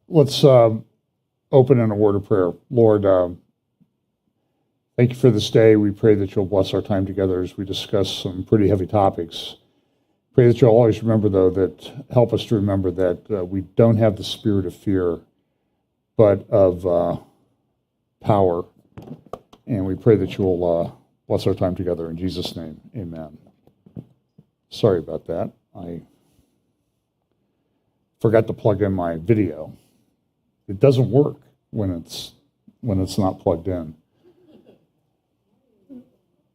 Let's open in a word of prayer. Lord, thank you for this day. We pray that you'll bless our time together as we discuss some pretty heavy topics. Pray that you'll always remember, though, that help us to remember that we don't have the spirit of fear, but of power. And we pray that you'll bless our time together in Jesus' name. Amen. Sorry about that. I forgot to plug in my video. It doesn't work when it's not plugged in.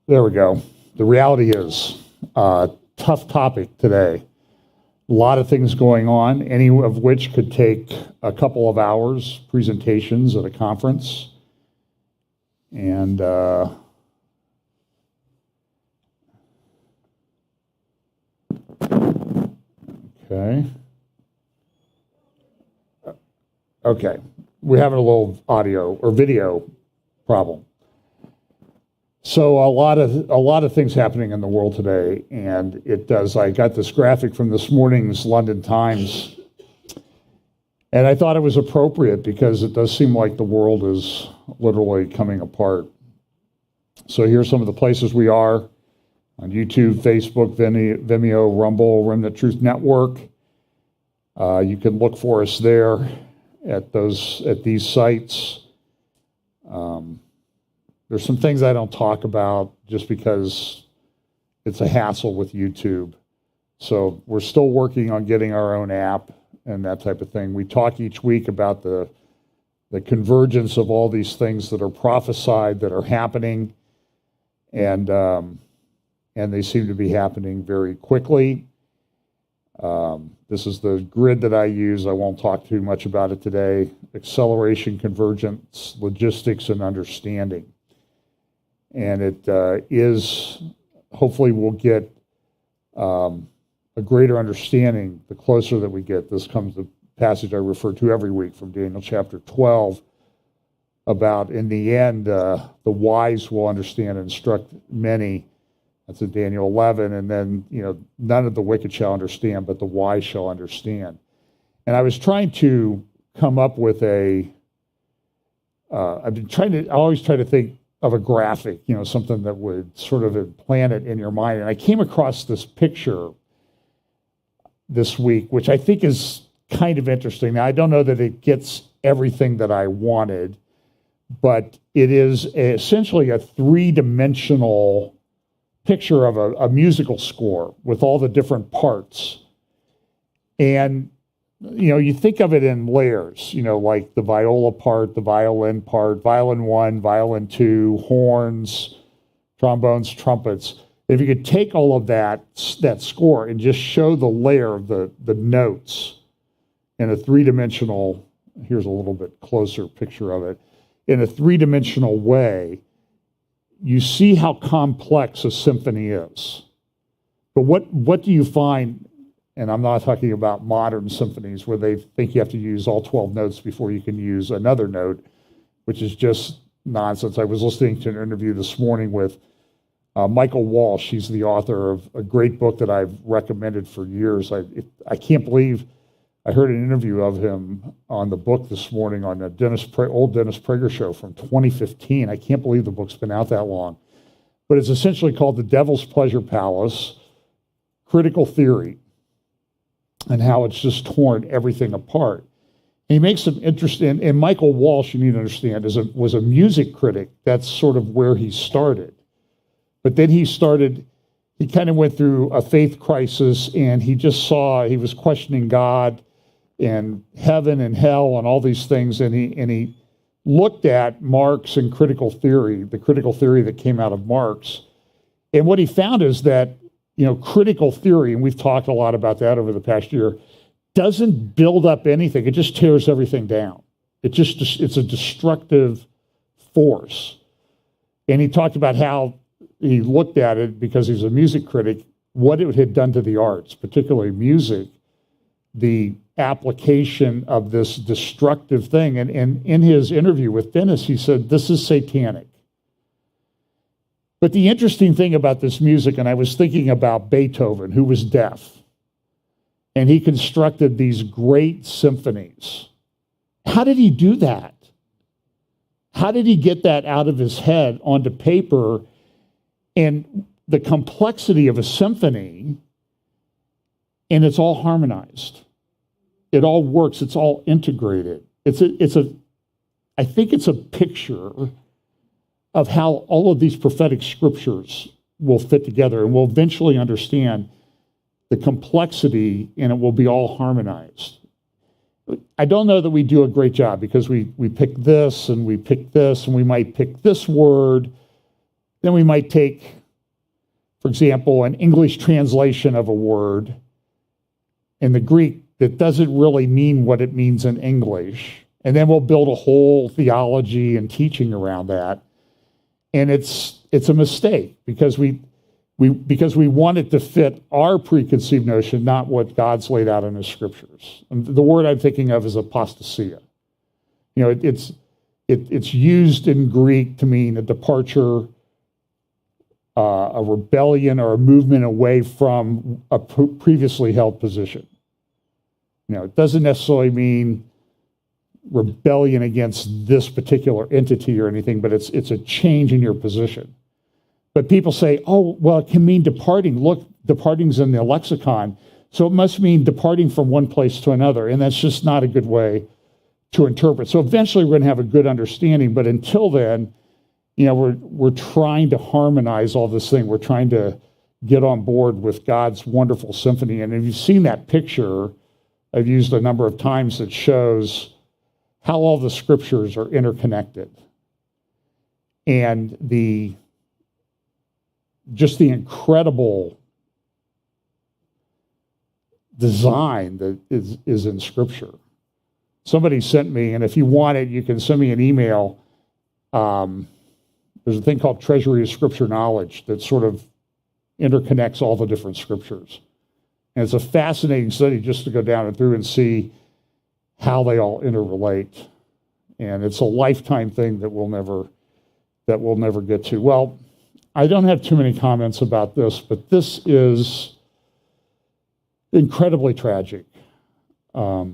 There we go. The reality is, tough topic today. A lot of things going on, any of which could take a couple of hours, presentations at a conference. And okay, we're having a little audio or video problem. So a lot of things happening in the world today, and it does. I got this graphic from this morning's London Times, and I thought it was appropriate because it does seem like the world is literally coming apart. So here's some of the places we are on YouTube, Facebook, Vimeo, Rumble, Remnant Truth Network. You can look for us there at these sites. There's some things I don't talk about just because it's a hassle with YouTube. So we're still working on getting our own app and that type of thing. We talk each week about the convergence of all these things that are prophesied, that are happening, and they seem to be happening very quickly. This is the grid that I use. I won't talk too much about it today. Acceleration, convergence, logistics, and understanding. And it is, hopefully we'll get a greater understanding the closer that we get. This comes the passage I refer to every week from Daniel chapter 12 about, in the end, the wise will understand and instruct many. That's in Daniel 11. And then, none of the wicked shall understand, but the wise shall understand. And I was trying to come up with I always try to think of a graphic, something that would sort of implant it in your mind. And I came across this picture this week, which I think is kind of interesting. Now, I don't know that it gets everything that I wanted, but it is essentially a three-dimensional picture of a musical score with all the different parts. And you think of it in layers, like the viola part, the violin part, violin 1, violin 2, horns, trombones, trumpets. If you could take all of that score and just show the layer of the notes in a three-dimensional, here's a little bit closer picture of it, in a three-dimensional way, you see how complex a symphony is. But what do you find? And I'm not talking about modern symphonies where they think you have to use all 12 notes before you can use another note, which is just nonsense. I was listening to an interview this morning with Michael Walsh. He's the author of a great book that I've recommended for years. I can't believe I heard an interview of him on the book this morning on the old Dennis Prager show from 2015. I can't believe the book's been out that long. But it's essentially called The Devil's Pleasure Palace, Critical Theory, and how it's just torn everything apart. And he makes some interesting, and Michael Walsh, you need to understand, was a music critic. That's sort of where he started. But then he kind of went through a faith crisis, and he was questioning God and heaven and hell and all these things, and he looked at Marx and critical theory, the critical theory that came out of Marx. And what he found is that critical theory, and we've talked a lot about that over the past year, doesn't build up anything. It just tears everything down. It's a destructive force. And he talked about how he looked at it, because he's a music critic, what it had done to the arts, particularly music, the application of this destructive thing. And in his interview with Dennis, he said, this is satanic. But the interesting thing about this music, and I was thinking about Beethoven, who was deaf, and he constructed these great symphonies. How did he do that? How did he get that out of his head onto paper? And the complexity of a symphony, and it's all harmonized. It all works. It's all integrated. I think it's a picture of how all of these prophetic scriptures will fit together, and we'll eventually understand the complexity, and it will be all harmonized. I don't know that we do a great job, because we pick this and we pick this, and we might pick this word. Then we might take, for example, an English translation of a word in the Greek that doesn't really mean what it means in English. And then we'll build a whole theology and teaching around that. And it's a mistake, because we want it to fit our preconceived notion, not what God's laid out in his scriptures. And the word I'm thinking of is apostasia. You know, it's used in Greek to mean a departure, a rebellion, or a movement away from a previously held position. You know, it doesn't necessarily mean rebellion against this particular entity or anything, but it's a change in your position. But people say, oh, well, it can mean departing. Look, departing's in the lexicon, so it must mean departing from one place to another, and that's just not a good way to interpret. So eventually we're going to have a good understanding, but until then, you know, we're trying to harmonize all this thing. We're trying to get on board with God's wonderful symphony. And if you've seen that picture I've used a number of times, that shows how all the scriptures are interconnected, and just the incredible design that is in Scripture. Somebody sent me, and if you want it, you can send me an email. There's a thing called Treasury of Scripture Knowledge that sort of interconnects all the different scriptures. And it's a fascinating study just to go down and through and see how they all interrelate. And it's a lifetime thing that we'll never get to. Well, I don't have too many comments about this, but this is incredibly tragic. A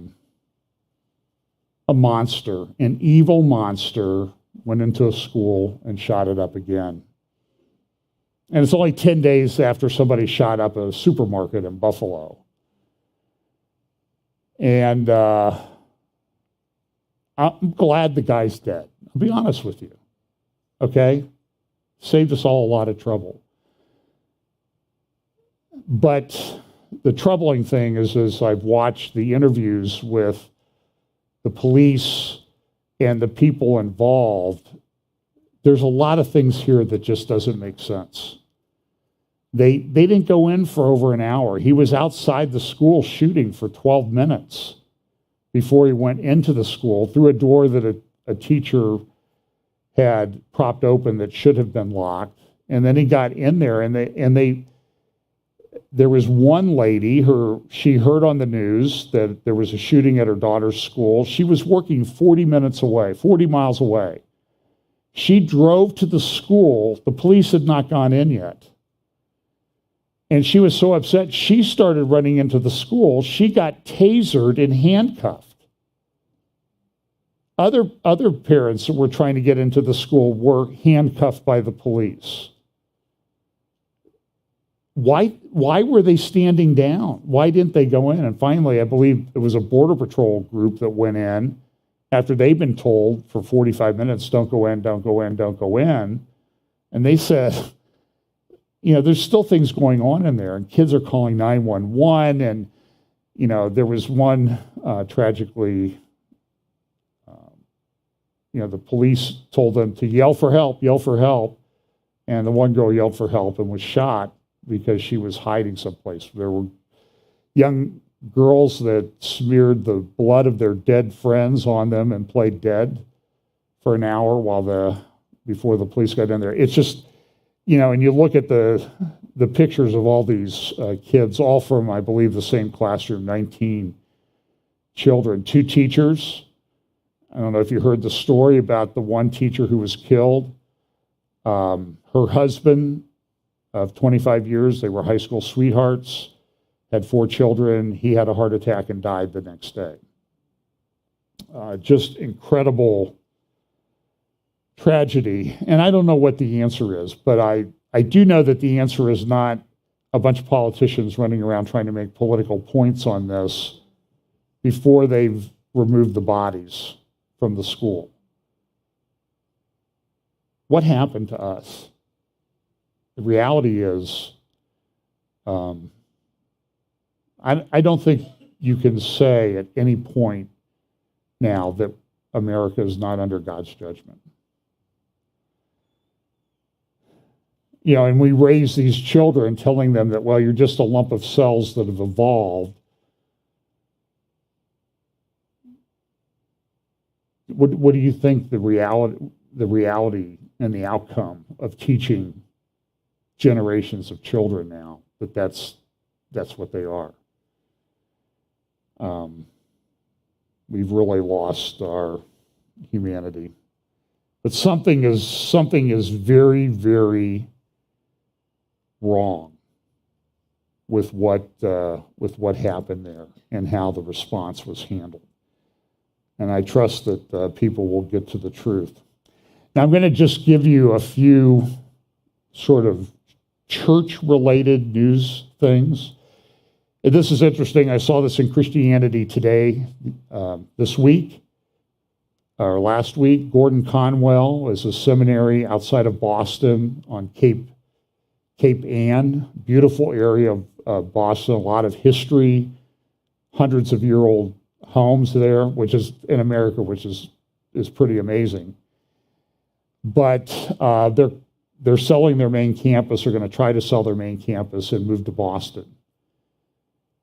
monster, an evil monster, went into a school and shot it up again. And it's only 10 days after somebody shot up a supermarket in Buffalo. And I'm glad the guy's dead. I'll be honest with you. Okay? Saved us all a lot of trouble. But the troubling thing is, as I've watched the interviews with the police and the people involved, there's a lot of things here that just doesn't make sense. They didn't go in for over an hour. He was outside the school shooting for 12 minutes before he went into the school through a door that a teacher had propped open that should have been locked. And then he got in there, and there was one lady, she heard on the news that there was a shooting at her daughter's school. She was working 40 miles away. She drove to the school. The police had not gone in yet. And she was so upset, she started running into the school. She got tasered and handcuffed. Other parents that were trying to get into the school were handcuffed by the police. Why were they standing down? Why didn't they go in? And finally, I believe it was a Border Patrol group that went in after they'd been told for 45 minutes, don't go in, don't go in, don't go in. And they said, you know, there's still things going on in there, and kids are calling 911. And, you know, there was one tragically, the police told them to yell for help. And the one girl yelled for help and was shot because she was hiding someplace. There were young girls that smeared the blood of their dead friends on them and played dead for an hour before the police got in there. It's just, and you look at the pictures of all these kids, all from, I believe, the same classroom, 19 children, 2 teachers. I don't know if you heard the story about the one teacher who was killed. Her husband of 25 years, they were high school sweethearts, had 4 children. He had a heart attack and died the next day. just incredible tragedy. And I don't know what the answer is, but I do know that the answer is not a bunch of politicians running around trying to make political points on this before they've removed the bodies from the school. What happened to us? The reality is, I don't think you can say at any point now that America is not under God's judgment. You know, and we raise these children telling them that, well, you're just a lump of cells that have evolved. What do you think the reality and the outcome of teaching generations of children now that's what they are? We've really lost our humanity. But something is very, very wrong with what happened there and how the response was handled. And I trust that people will get to the truth. Now I'm going to just give you a few sort of church-related news things. And this is interesting. I saw this in Christianity Today this week, or last week. Gordon Conwell is a seminary outside of Boston on Cape Ann, beautiful area of Boston, a lot of history, hundreds of year-old homes there, which is in America, which is pretty amazing. But they're selling their main campus, or going to try to sell their main campus and move to Boston.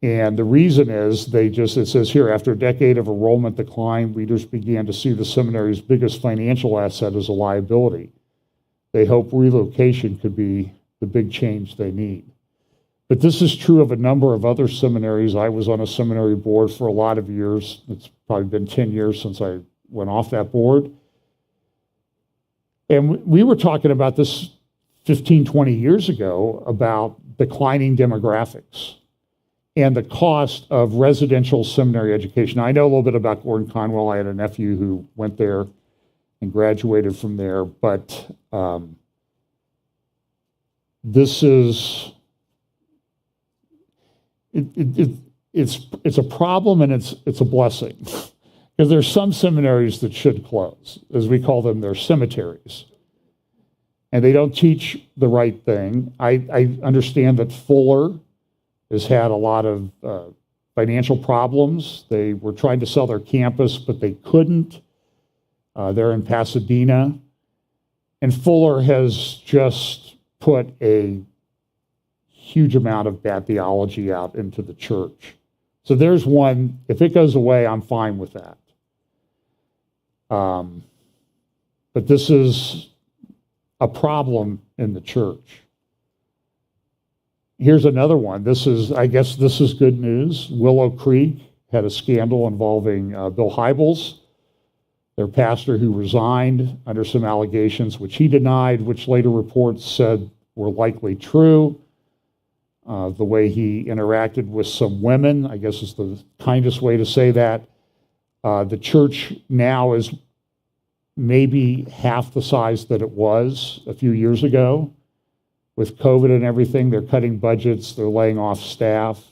And the reason is it says here, after a decade of enrollment decline, leaders began to see the seminary's biggest financial asset as a liability. They hope relocation could be the big change they need. But this is true of a number of other seminaries. I was on a seminary board for a lot of years. It's probably been 10 years since I went off that board. And we were talking about this 15, 20 years ago about declining demographics and the cost of residential seminary education. Now, I know a little bit about Gordon Conwell. I had a nephew who went there and graduated from there, but this is it's a problem, and it's a blessing, because there's some seminaries that should close, as we call them. They're cemeteries, and they don't teach the right thing. I understand that Fuller has had a lot of financial problems. They were trying to sell their campus, but they couldn't. They're in Pasadena, and Fuller has just put a huge amount of bad theology out into the church. So there's one. If it goes away, I'm fine with that. But this is a problem in the church. Here's another one. I guess this is good news. Willow Creek had a scandal involving Bill Hybels, their pastor, who resigned under some allegations which he denied, which later reports said were likely true. The way he interacted with some women, I guess, is the kindest way to say that. The church now is maybe half the size that it was a few years ago. With COVID and everything, they're cutting budgets, they're laying off staff.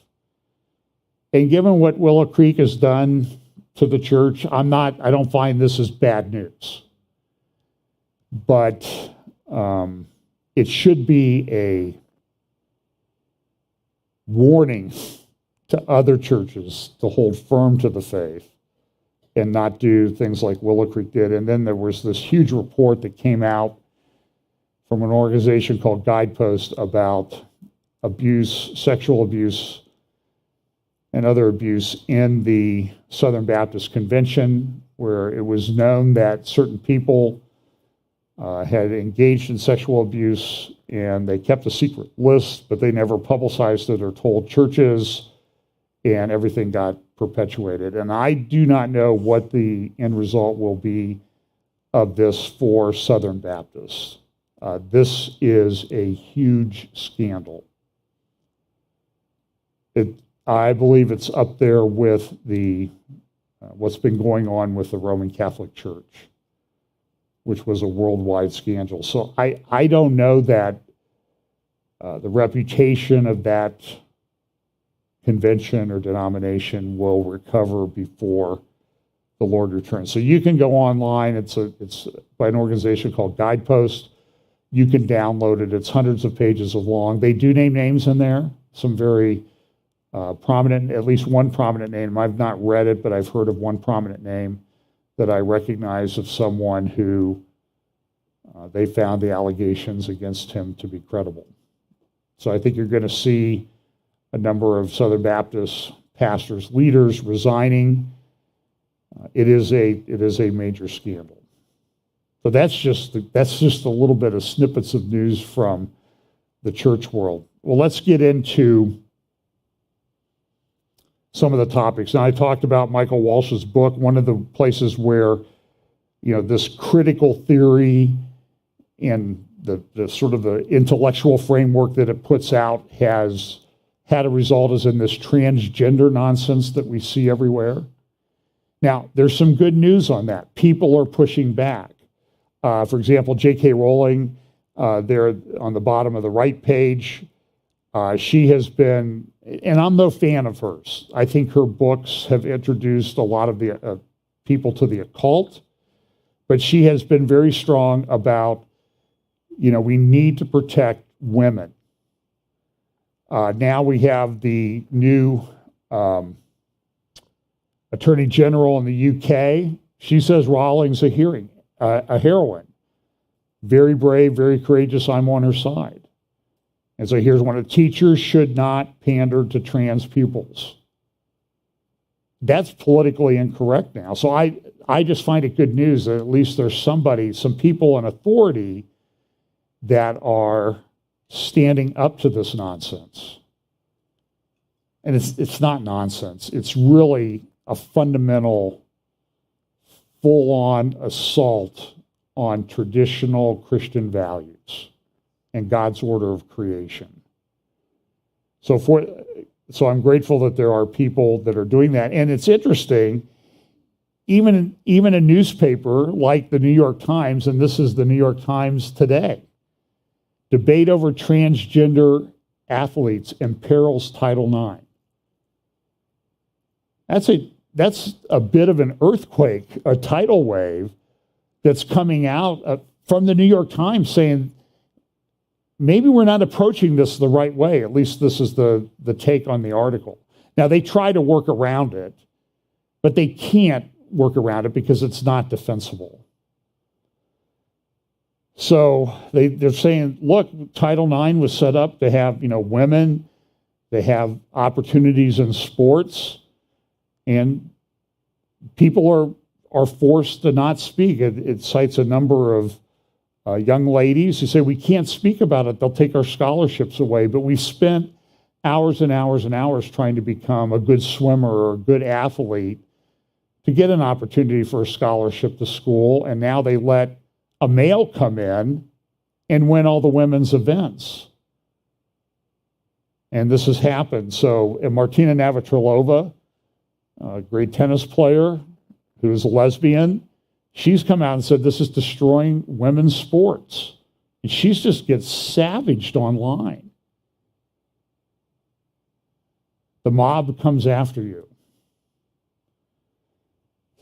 And given what Willow Creek has done to the church, I don't find this as bad news. But it should be a warning to other churches to hold firm to the faith and not do things like Willow Creek did. And then there was this huge report that came out from an organization called Guidepost about abuse, sexual abuse, and other abuse in the Southern Baptist Convention, where it was known that certain people had engaged in sexual abuse, and they kept a secret list, but they never publicized it or told churches, and everything got perpetuated. And I do not know what the end result will be of this for Southern Baptists. This is a huge scandal. I believe it's up there with the what's been going on with the Roman Catholic Church, which was a worldwide scandal. So I don't know that the reputation of that convention or denomination will recover before the Lord returns. So you can go online. It's by an organization called Guidepost. You can download it. It's hundreds of pages long. They do name names in there, some very prominent, at least one prominent name. I've not read it, but I've heard of one prominent name that I recognize of someone who they found the allegations against him to be credible. So I think you're going to see a number of Southern Baptist pastors, leaders resigning. It is a major scandal. So that's just a little bit of snippets of news from the church world. Well, let's get into some of the topics. Now, I talked about Michael Walsh's book. One of the places where, this critical theory and the sort of the intellectual framework that it puts out has had a result is in this transgender nonsense that we see everywhere. Now, there's some good news on that. People are pushing back. For example, J.K. Rowling, there on the bottom of the right page, she has been, and I'm no fan of hers. I think her books have introduced a lot of the people to the occult, but she has been very strong about, we need to protect women. Now we have the new Attorney General in the UK. She says Rowling's a heroine. Very brave, very courageous. I'm on her side. And so here's one: teachers should not pander to trans pupils. That's politically incorrect now. So I just find it good news that at least there's some people in authority that are standing up to this nonsense. And it's not nonsense. It's really a fundamental, full-on assault on traditional Christian values and God's order of creation. So I'm grateful that there are people that are doing that. And it's interesting, even a newspaper like the New York Times, and this is the New York Times today, debate over transgender athletes imperils Title IX. That's a bit of an earthquake, a tidal wave that's coming out from the New York Times saying, maybe we're not approaching this the right way. At least this is the take on the article. Now, they try to work around it, but they can't work around it because it's not defensible. So they're saying, look, Title IX was set up to have, women, they have opportunities in sports, and people are forced to not speak. It cites a number of young ladies who say, we can't speak about it, they'll take our scholarships away. But we've spent hours and hours and hours trying to become a good swimmer or a good athlete to get an opportunity for a scholarship to school, and now they let a male come in and win all the women's events. And this has happened. So Martina Navratilova, a great tennis player who is a lesbian, she's come out and said this is destroying women's sports. And she just gets savaged online. The mob comes after you.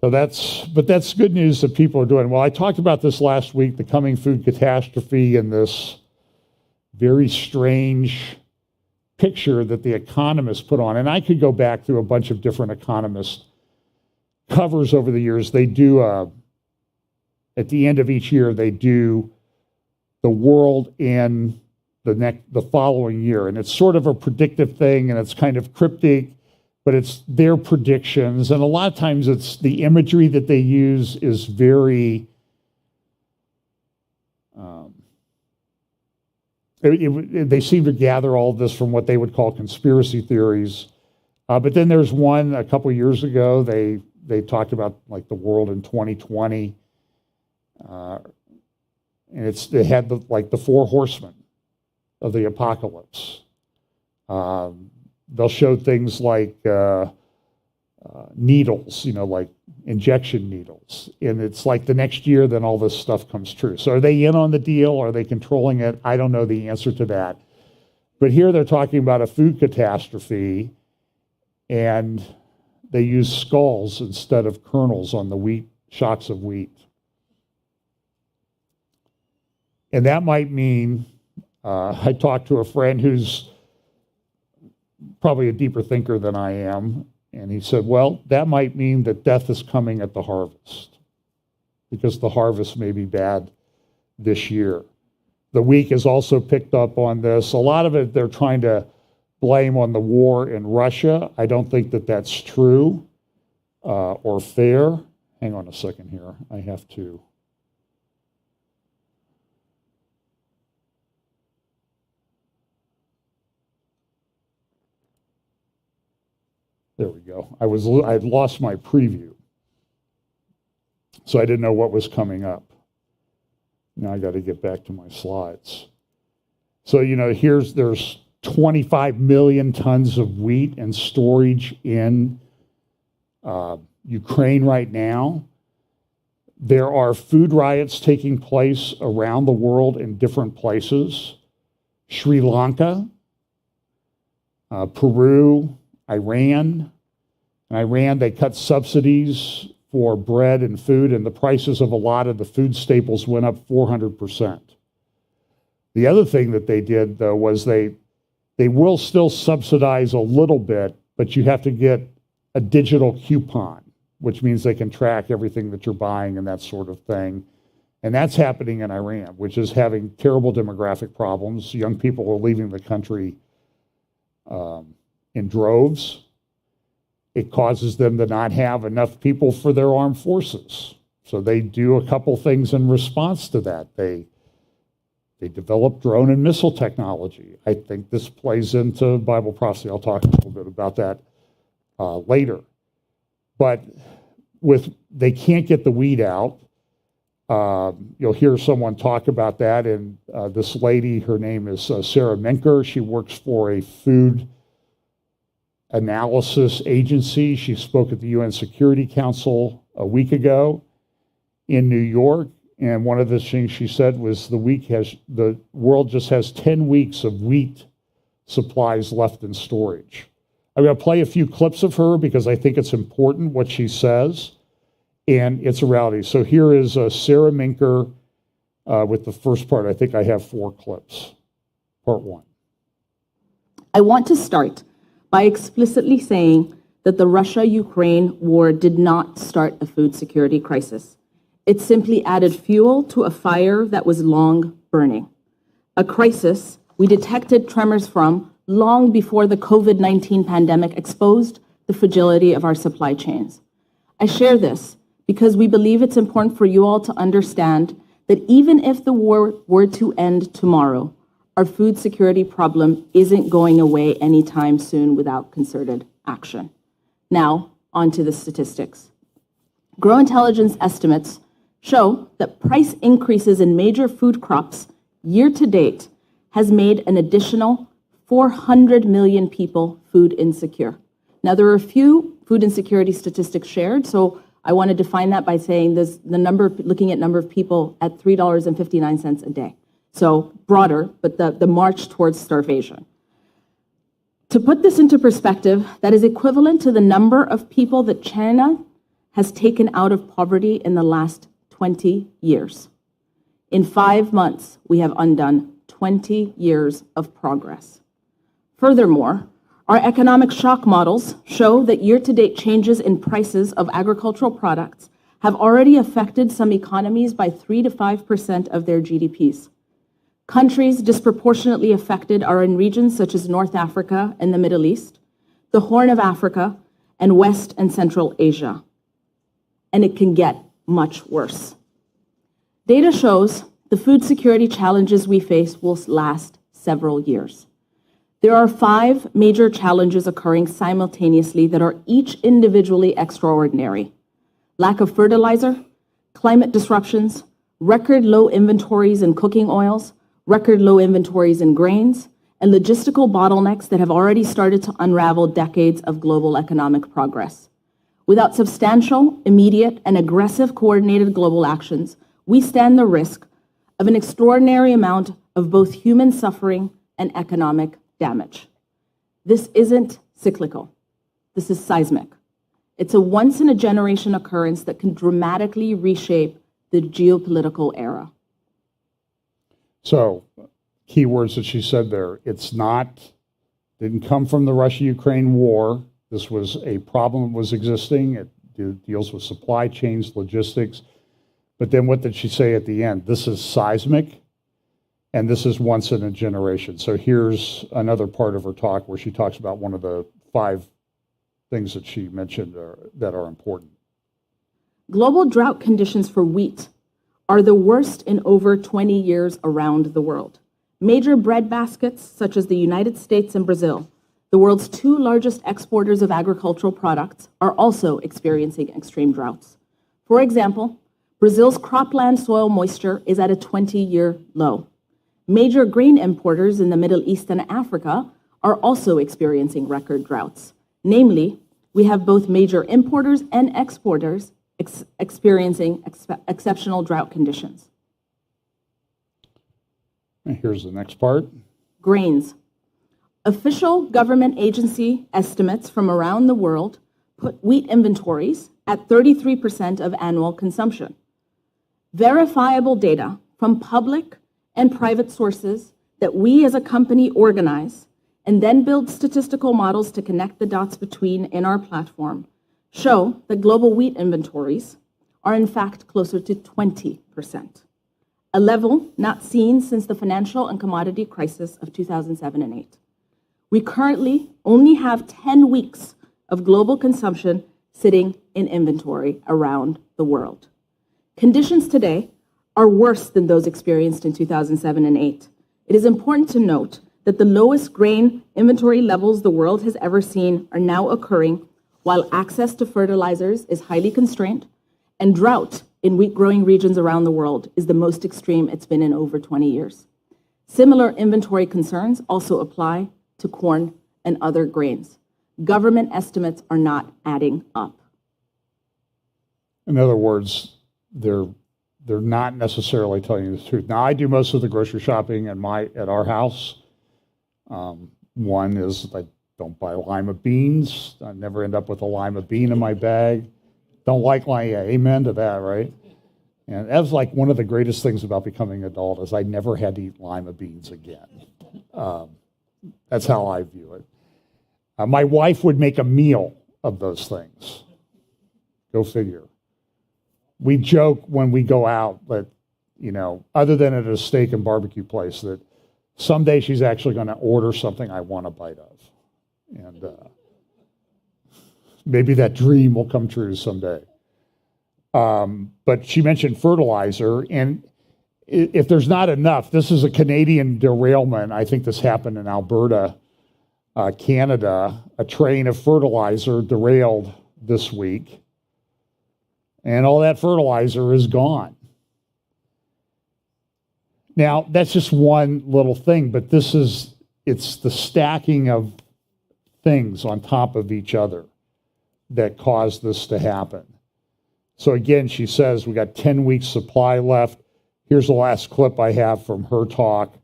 So that's good news that people are doing. Well, I talked about this last week, the coming food catastrophe, and this very strange picture that the Economist put on. And I could go back through a bunch of different Economist covers over the years. They do, at the end of each year, they do the world in the following year. And it's sort of a predictive thing, and it's kind of cryptic, but it's their predictions. And a lot of times it's the imagery that they use is very, they seem to gather all this from what they would call conspiracy theories. But then there's one a couple of years ago, they talked about like the world in 2020. And they had the four horsemen of the apocalypse. They'll show things like needles, like injection needles. And it's like the next year, then all this stuff comes true. So are they in on the deal? Are they controlling it? I don't know the answer to that. But here they're talking about a food catastrophe, and they use skulls instead of kernels on the wheat, shocks of wheat. And that might mean, I talked to a friend who's probably a deeper thinker than I am, and he said, well, that might mean that death is coming at the harvest, because the harvest may be bad this year. The Week has also picked up on this. A lot of it they're trying to blame on the war in Russia. I don't think that that's true or fair. Hang on a second here. I have to. There we go. I'd lost my preview, so I didn't know what was coming up. Now I got to get back to my slides. So, there's 25 million tons of wheat and storage in Ukraine right now. There are food riots taking place around the world in different places. Sri Lanka, Peru, Iran. In Iran, they cut subsidies for bread and food, and the prices of a lot of the food staples went up 400%. The other thing that they did, though, was they will still subsidize a little bit, but you have to get a digital coupon, which means they can track everything that you're buying and that sort of thing. And that's happening in Iran, which is having terrible demographic problems. Young people are leaving the country in droves. It causes them to not have enough people for their armed forces. So they do a couple things in response to that. They develop drone and missile technology. I think this plays into Bible prophecy. I'll talk a little bit about that later. But they can't get the weed out. You'll hear someone talk about that. And this lady, her name is Sarah Minker. She works for a food analysis agency. She spoke at the UN Security Council a week ago in New York. And one of the things she said was the world just has 10 weeks of wheat supplies left in storage. I'm going to play a few clips of her because I think it's important what she says, and it's a reality. So here is Sarah Minker with the first part. I think I have 4 clips. Part 1. I want to start by explicitly saying that the Russia-Ukraine war did not start a food security crisis. It simply added fuel to a fire that was long burning. A crisis we detected tremors from long before the COVID-19 pandemic exposed the fragility of our supply chains. I share this because we believe it's important for you all to understand that even if the war were to end tomorrow, our food security problem isn't going away anytime soon without concerted action. Now, on to the statistics. Grow Intelligence estimates show that price increases in major food crops year to date has made an additional 400 million people food insecure. Now, there are a few food insecurity statistics shared, so I want to define that by saying there's looking at number of people at $3.59 a day. So broader, but the march towards starvation. To put this into perspective, that is equivalent to the number of people that China has taken out of poverty in the last 20 years. In 5 months, we have undone 20 years of progress. Furthermore, our economic shock models show that year-to-date changes in prices of agricultural products have already affected some economies by 3 to 5% of their GDPs. Countries disproportionately affected are in regions such as North Africa and the Middle East, the Horn of Africa, and West and Central Asia. And it can get much worse. Data shows the food security challenges we face will last several years. There are 5 major challenges occurring simultaneously that are each individually extraordinary. Lack of fertilizer, climate disruptions, record low inventories in cooking oils, record low inventories in grains, and logistical bottlenecks that have already started to unravel decades of global economic progress. Without substantial, immediate, and aggressive coordinated global actions, we stand the risk of an extraordinary amount of both human suffering and economic damage. This isn't cyclical. This is seismic. It's a once-in-a-generation occurrence that can dramatically reshape the geopolitical era. So, key words that she said there. Didn't come from the Russia-Ukraine war. This was a problem that was existing. It deals with supply chains, logistics. But then what did she say at the end? This is seismic, and this is once in a generation. So here's another part of her talk where she talks about one of the 5 things that she mentioned that are important. Global drought conditions for wheat are the worst in over 20 years around the world. Major bread baskets, such as the United States and Brazil, the world's 2 largest exporters of agricultural products, are also experiencing extreme droughts. For example, Brazil's cropland soil moisture is at a 20-year low. Major grain importers in the Middle East and Africa are also experiencing record droughts. Namely, we have both major importers and exporters experiencing exceptional drought conditions. And here's the next part. Grains. Official government agency estimates from around the world put wheat inventories at 33% of annual consumption. Verifiable data from public and private sources that we as a company organize and then build statistical models to connect the dots between in our platform show that global wheat inventories are in fact closer to 20%, a level not seen since the financial and commodity crisis of 2007 and 8. We currently only have 10 weeks of global consumption sitting in inventory around the world. Conditions today are worse than those experienced in 2007 and 8. It is important to note that the lowest grain inventory levels the world has ever seen are now occurring while access to fertilizers is highly constrained and drought in wheat-growing regions around the world is the most extreme it's been in over 20 years. Similar inventory concerns also apply to corn and other grains. Government estimates are not adding up. In other words, they're not necessarily telling you the truth. Now, I do most of the grocery shopping at our house. One is I don't buy lima beans. I never end up with a lima bean in my bag. Don't like lima. Yeah, amen to that, right? And that was like one of the greatest things about becoming an adult is I never had to eat lima beans again. That's how I view it. My wife would make a meal of those things. Go figure. We joke when we go out that, other than at a steak and barbecue place, that someday she's actually going to order something I want a bite of. And maybe that dream will come true someday. But she mentioned fertilizer, and if there's not enough, this is a Canadian derailment. I think this happened in Alberta, Canada. A train of fertilizer derailed this week, and all that fertilizer is gone. Now, that's just one little thing, but it's the stacking of things on top of each other that caused this to happen. So again, she says we got 10 weeks supply left. Here's the last clip I have from her talk.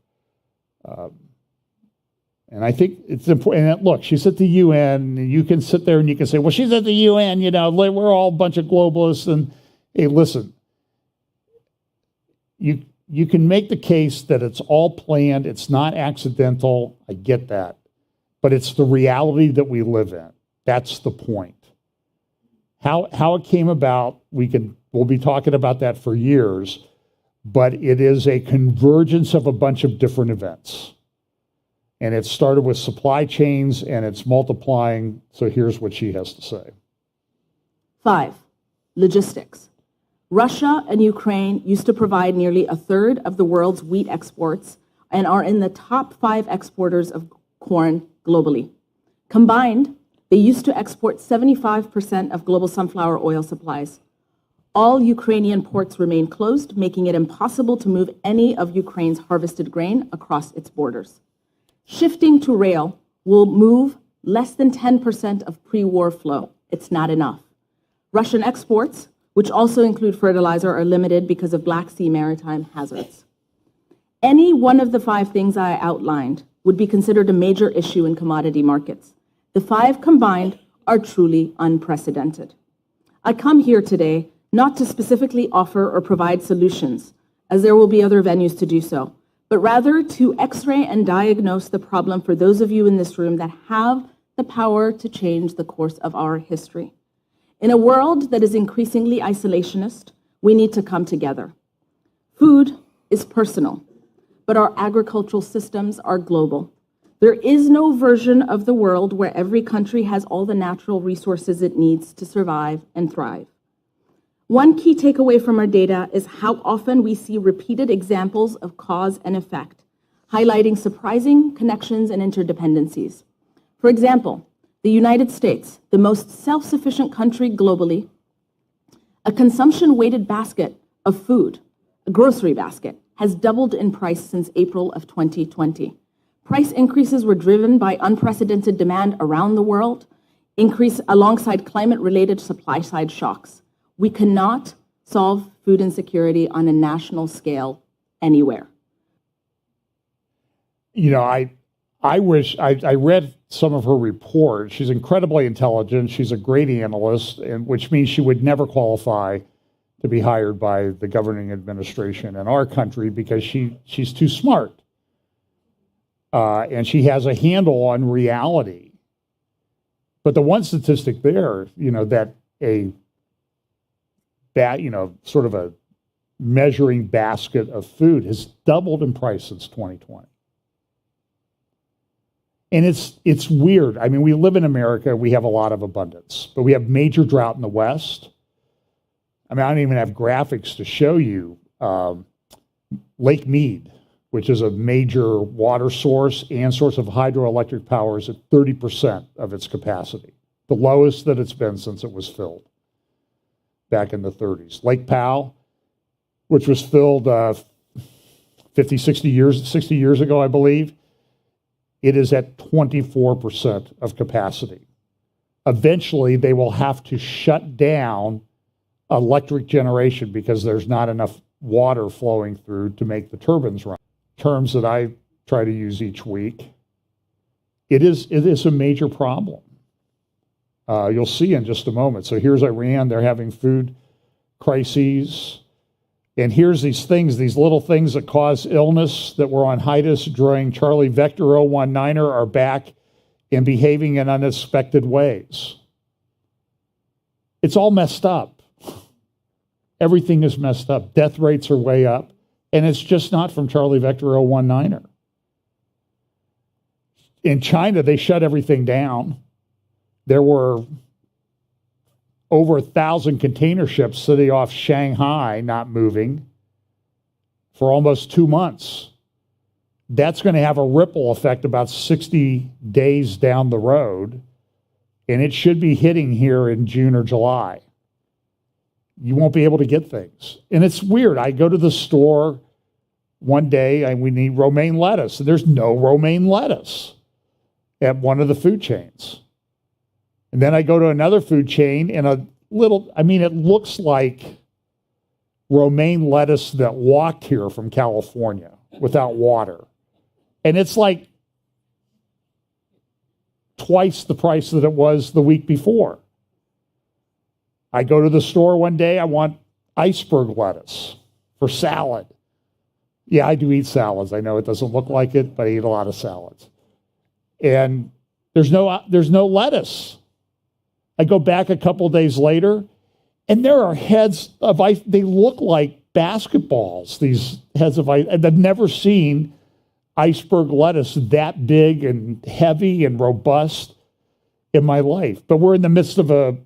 And I think it's important. And look, she's at the UN, and you can sit there and you can say, well, she's at the UN, we're all a bunch of globalists. And hey, listen, you can make the case that it's all planned, it's not accidental, I get that. But it's the reality that we live in. That's the point. How it came about, we'll be talking about that for years, but it is a convergence of a bunch of different events. And it started with supply chains and it's multiplying. So here's what she has to say. 5, logistics. Russia and Ukraine used to provide nearly a third of the world's wheat exports and are in the top 5 exporters of corn globally. Combined, they used to export 75% of global sunflower oil supplies. All Ukrainian ports remain closed, making it impossible to move any of Ukraine's harvested grain across its borders. Shifting to rail will move less than 10% of pre-war flow. It's not enough. Russian exports, which also include fertilizer, are limited because of Black Sea maritime hazards. Any one of the 5 things I outlined would be considered a major issue in commodity markets. The 5 combined are truly unprecedented. I come here today not to specifically offer or provide solutions, as there will be other venues to do so, but rather to X-ray and diagnose the problem for those of you in this room that have the power to change the course of our history. In a world that is increasingly isolationist, we need to come together. Food is personal, but our agricultural systems are global. There is no version of the world where every country has all the natural resources it needs to survive and thrive. One key takeaway from our data is how often we see repeated examples of cause and effect, highlighting surprising connections and interdependencies. For example, the United States, the most self-sufficient country globally, a consumption-weighted basket of food, a grocery basket, has doubled in price since April of 2020. Price increases were driven by unprecedented demand around the world, increase alongside climate-related supply-side shocks. We cannot solve food insecurity on a national scale anywhere. You know, I wish I read some of her reports. She's incredibly intelligent. She's a great analyst, and which means she would never qualify to be hired by the governing administration in our country because she's too smart. And she has a handle on reality. But the one statistic there, you know, that sort of a measuring basket of food has doubled in price since 2020. And it's weird. I mean, we live in America, we have a lot of abundance, but we have major drought in the West. I mean, I don't even have graphics to show you. Lake Mead, which is a major water source and source of hydroelectric power, is at 30% of its capacity, the lowest that it's been since it was filled back in the 30s. Lake Powell, which was filled 60 years ago, I believe, it is at 24% of capacity. Eventually, they will have to shut down electric generation because there's not enough water flowing through to make the turbines run. Terms that I try to use each week. It is a major problem. You'll see in just a moment. So here's Iran. They're having food crises. And here's these things, these little things that cause illness that were on hiatus during Charlie Vector 019er are back and behaving in unexpected ways. It's all messed up. Everything is messed up. Death rates are way up. And it's just not from Charlie Vector 019er. In China, they shut everything down. There were over 1,000 container ships sitting off Shanghai, not moving, for almost 2 months. That's going to have a ripple effect about 60 days down the road, and it should be hitting here in June or July. You won't be able to get things. And it's weird. I go to the store one day and we need romaine lettuce, and there's no romaine lettuce at one of the food chains. And then I go to another food chain and it looks like romaine lettuce that walked here from California without water. And it's like twice the price that it was the week before. I go to the store one day, I want iceberg lettuce for salad. Yeah, I do eat salads. I know it doesn't look like it, but I eat a lot of salads. And there's no lettuce. I go back a couple days later, and there are heads of ice. They look like basketballs, these heads of ice. And I've never seen iceberg lettuce that big and heavy and robust in my life. But we're in the midst of a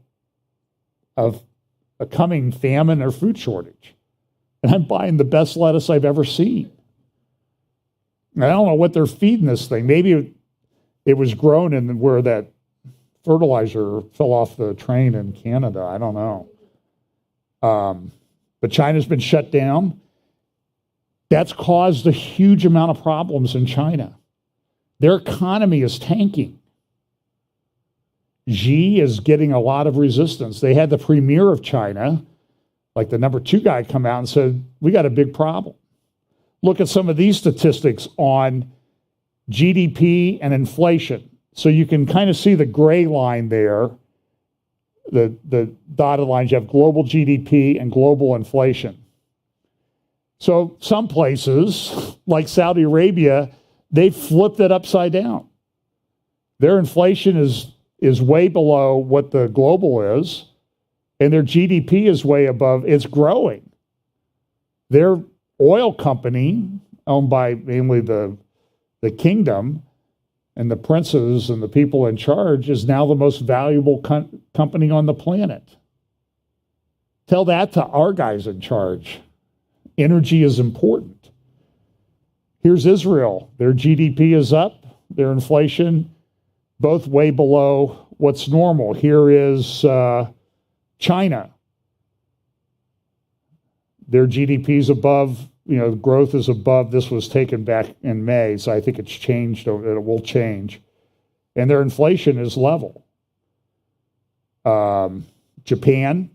coming famine or food shortage. And I'm buying the best lettuce I've ever seen. And I don't know what they're feeding this thing. Maybe it was grown in where that fertilizer fell off the train in Canada. I don't know. But China's been shut down. That's caused a huge amount of problems in China. Their economy is tanking. Xi is getting a lot of resistance. They had the premier of China, like the number 2 guy, come out and said, we got a big problem. Look at some of these statistics on GDP and inflation. So you can kind of see the gray line there, the dotted lines. You have global GDP and global inflation. So some places, like Saudi Arabia, they flipped it upside down. Their inflation is way below what the global is, and their GDP is way above. It's growing. Their oil company, owned by mainly the kingdom and the princes and the people in charge, is now the most valuable company on the planet. Tell that to our guys in charge. Energy is important. Here's Israel. Their GDP is up, their inflation, both way below what's normal. Here is China. Their GDP is above, growth is above. This was taken back in May, so I think it's changed, or it will change. And their inflation is level. Japan,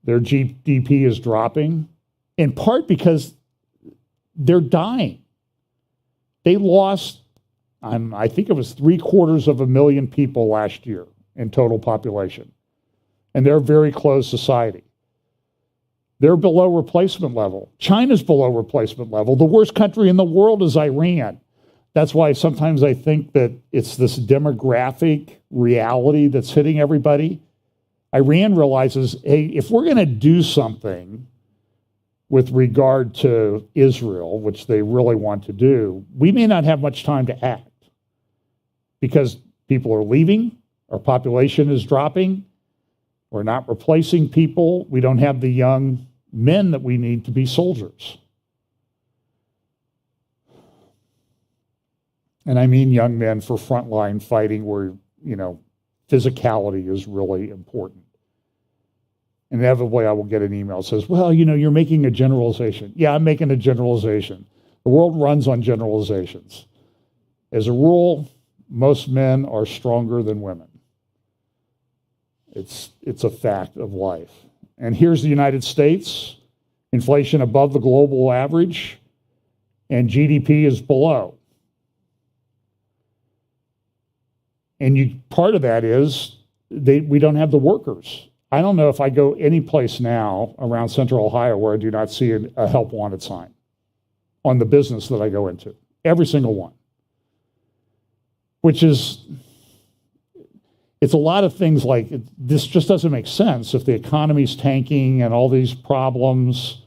their GDP is dropping, in part because they're dying. They lost, I think it was 750,000 people last year in total population. And they're a very closed society. They're below replacement level. China's below replacement level. The worst country in the world is Iran. That's why sometimes I think that it's this demographic reality that's hitting everybody. Iran realizes, hey, if we're going to do something with regard to Israel, which they really want to do, we may not have much time to act because people are leaving, our population is dropping, we're not replacing people, we don't have the young men that we need to be soldiers. And I mean young men for frontline fighting where, physicality is really important. Inevitably, I will get an email that says, well, you're making a generalization. Yeah, I'm making a generalization. The world runs on generalizations. As a rule, most men are stronger than women. It's a fact of life. And here's the United States, inflation above the global average, and GDP is below. And part of that is we don't have the workers. I don't know if I go any place now around Central Ohio where I do not see a help wanted sign on the business that I go into. Every single one. Which is, it's a lot of things like, this just doesn't make sense if the economy's tanking and all these problems.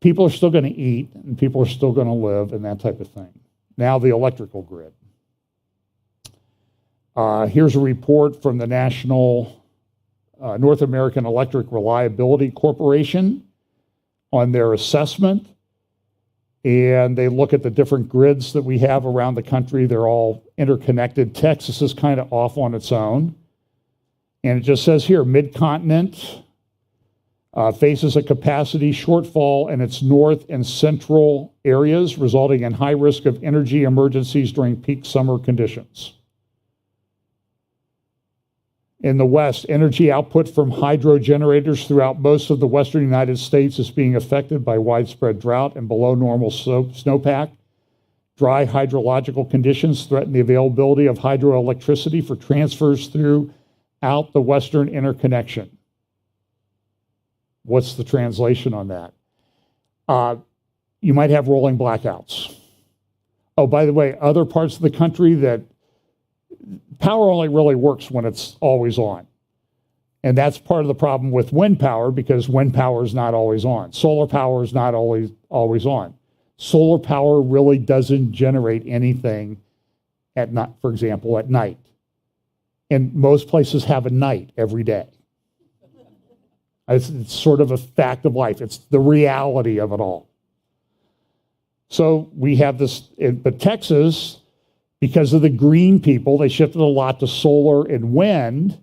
People are still going to eat and people are still going to live and that type of thing. Now the electrical grid. Here's a report from the National North American Electric Reliability Corporation on their assessment. And they look at the different grids that we have around the country. They're all interconnected. Texas is kind of off on its own. And it just says here, mid-continent faces a capacity shortfall in its north and central areas, resulting in high risk of energy emergencies during peak summer conditions. In the West, energy output from hydro generators throughout most of the western United States is being affected by widespread drought and below normal snowpack. Dry hydrological conditions threaten the availability of hydroelectricity for transfers throughout the Western interconnection. What's the translation on that? You might have rolling blackouts. Oh, by the way, other parts of the country that power only really works when it's always on. And that's part of the problem with wind power, because wind power is not always on. Solar power is not always on. Solar power really doesn't generate anything at night, for example, at night. And most places have a night every day. It's sort of a fact of life. It's the reality of it all. So we have this, but Texas, because of the green people, they shifted a lot to solar and wind.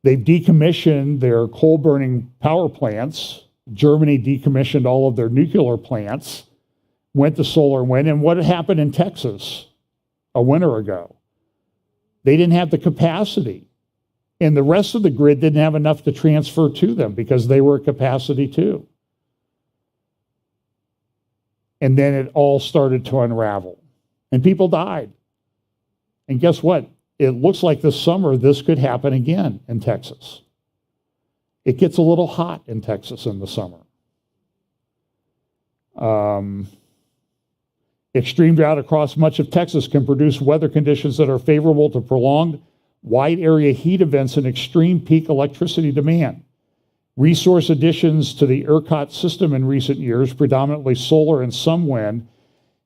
They've decommissioned their coal-burning power plants. Germany decommissioned all of their nuclear plants, went to solar and wind. And what happened in Texas a winter ago? They didn't have the capacity. And the rest of the grid didn't have enough to transfer to them because they were at capacity too. And then it all started to unravel. And people died. And guess what? It looks like this summer this could happen again in Texas. It gets a little hot in Texas in the summer. Extreme drought across much of Texas can produce weather conditions that are favorable to prolonged wide area heat events and extreme peak electricity demand. Resource additions to the ERCOT system in recent years, predominantly solar and some wind,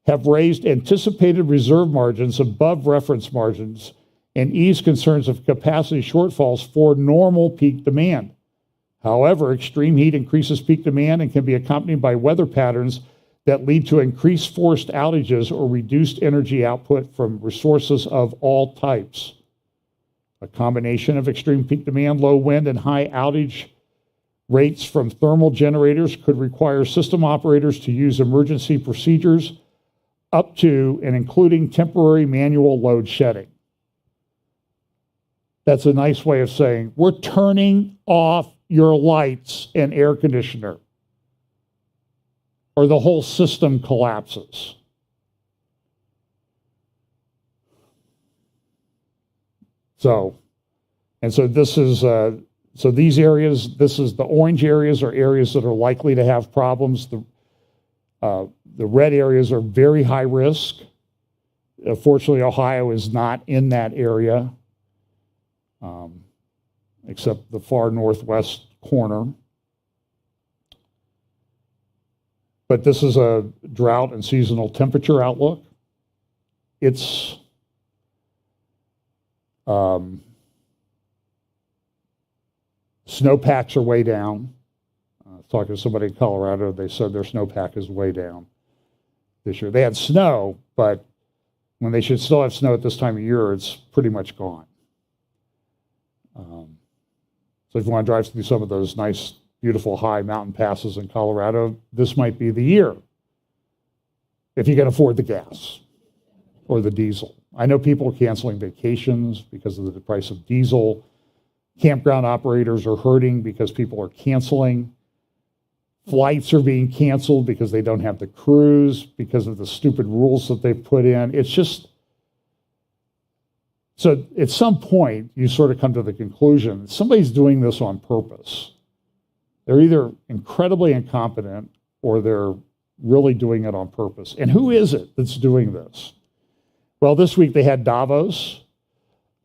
have raised anticipated reserve margins above reference margins and eased concerns of capacity shortfalls for normal peak demand. However, extreme heat increases peak demand and can be accompanied by weather patterns that lead to increased forced outages or reduced energy output from resources of all types. A combination of extreme peak demand, low wind, and high outage rates from thermal generators could require system operators to use emergency procedures up to and including temporary manual load shedding. That's a nice way of saying, we're turning off your lights and air conditioner, or the whole system collapses. So this is, so these areas, this is the orange areas are areas that are likely to have problems. The red areas are very high risk. Fortunately, Ohio is not in that area, except the far northwest corner. But this is a drought and seasonal temperature outlook. It's snowpacks are way down. Talking to somebody in Colorado, they said their snowpack is way down this year. They had snow, but when they should still have snow at this time of year, it's pretty much gone. So if you want to drive through some of those nice, beautiful high mountain passes in Colorado, this might be the year, if you can afford the gas or the diesel. I know people are canceling vacations because of the price of diesel. Campground operators are hurting because people are canceling. Flights are being canceled because they don't have the crews, because of the stupid rules that they've put in. It's just, so at some point, you sort of come to the conclusion, somebody's doing this on purpose. They're either incredibly incompetent or they're really doing it on purpose. And who is it that's doing this? Well, this week they had Davos.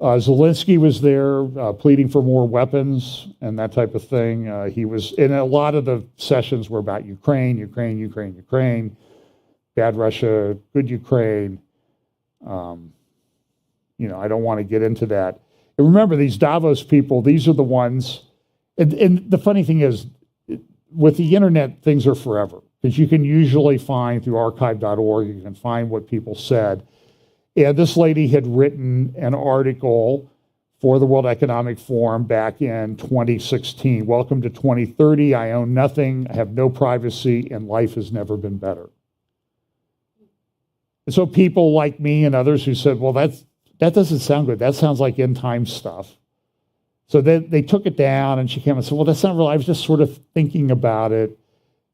Zelensky was there pleading for more weapons and that type of thing. He was, and a lot of the sessions were about Ukraine, Ukraine, Ukraine, Ukraine, bad Russia, good Ukraine. I don't want to get into that. And remember, these Davos people, these are the ones, and the funny thing is, with the internet, things are forever, because you can usually find through archive.org, you can find what people said. And this lady had written an article for the World Economic Forum back in 2016. Welcome to 2030. I own nothing. I have no privacy, and life has never been better. And so people like me and others who said, well, that doesn't sound good. That sounds like end time stuff. So they took it down, and she came and said, well, that's not real. I was just sort of thinking about it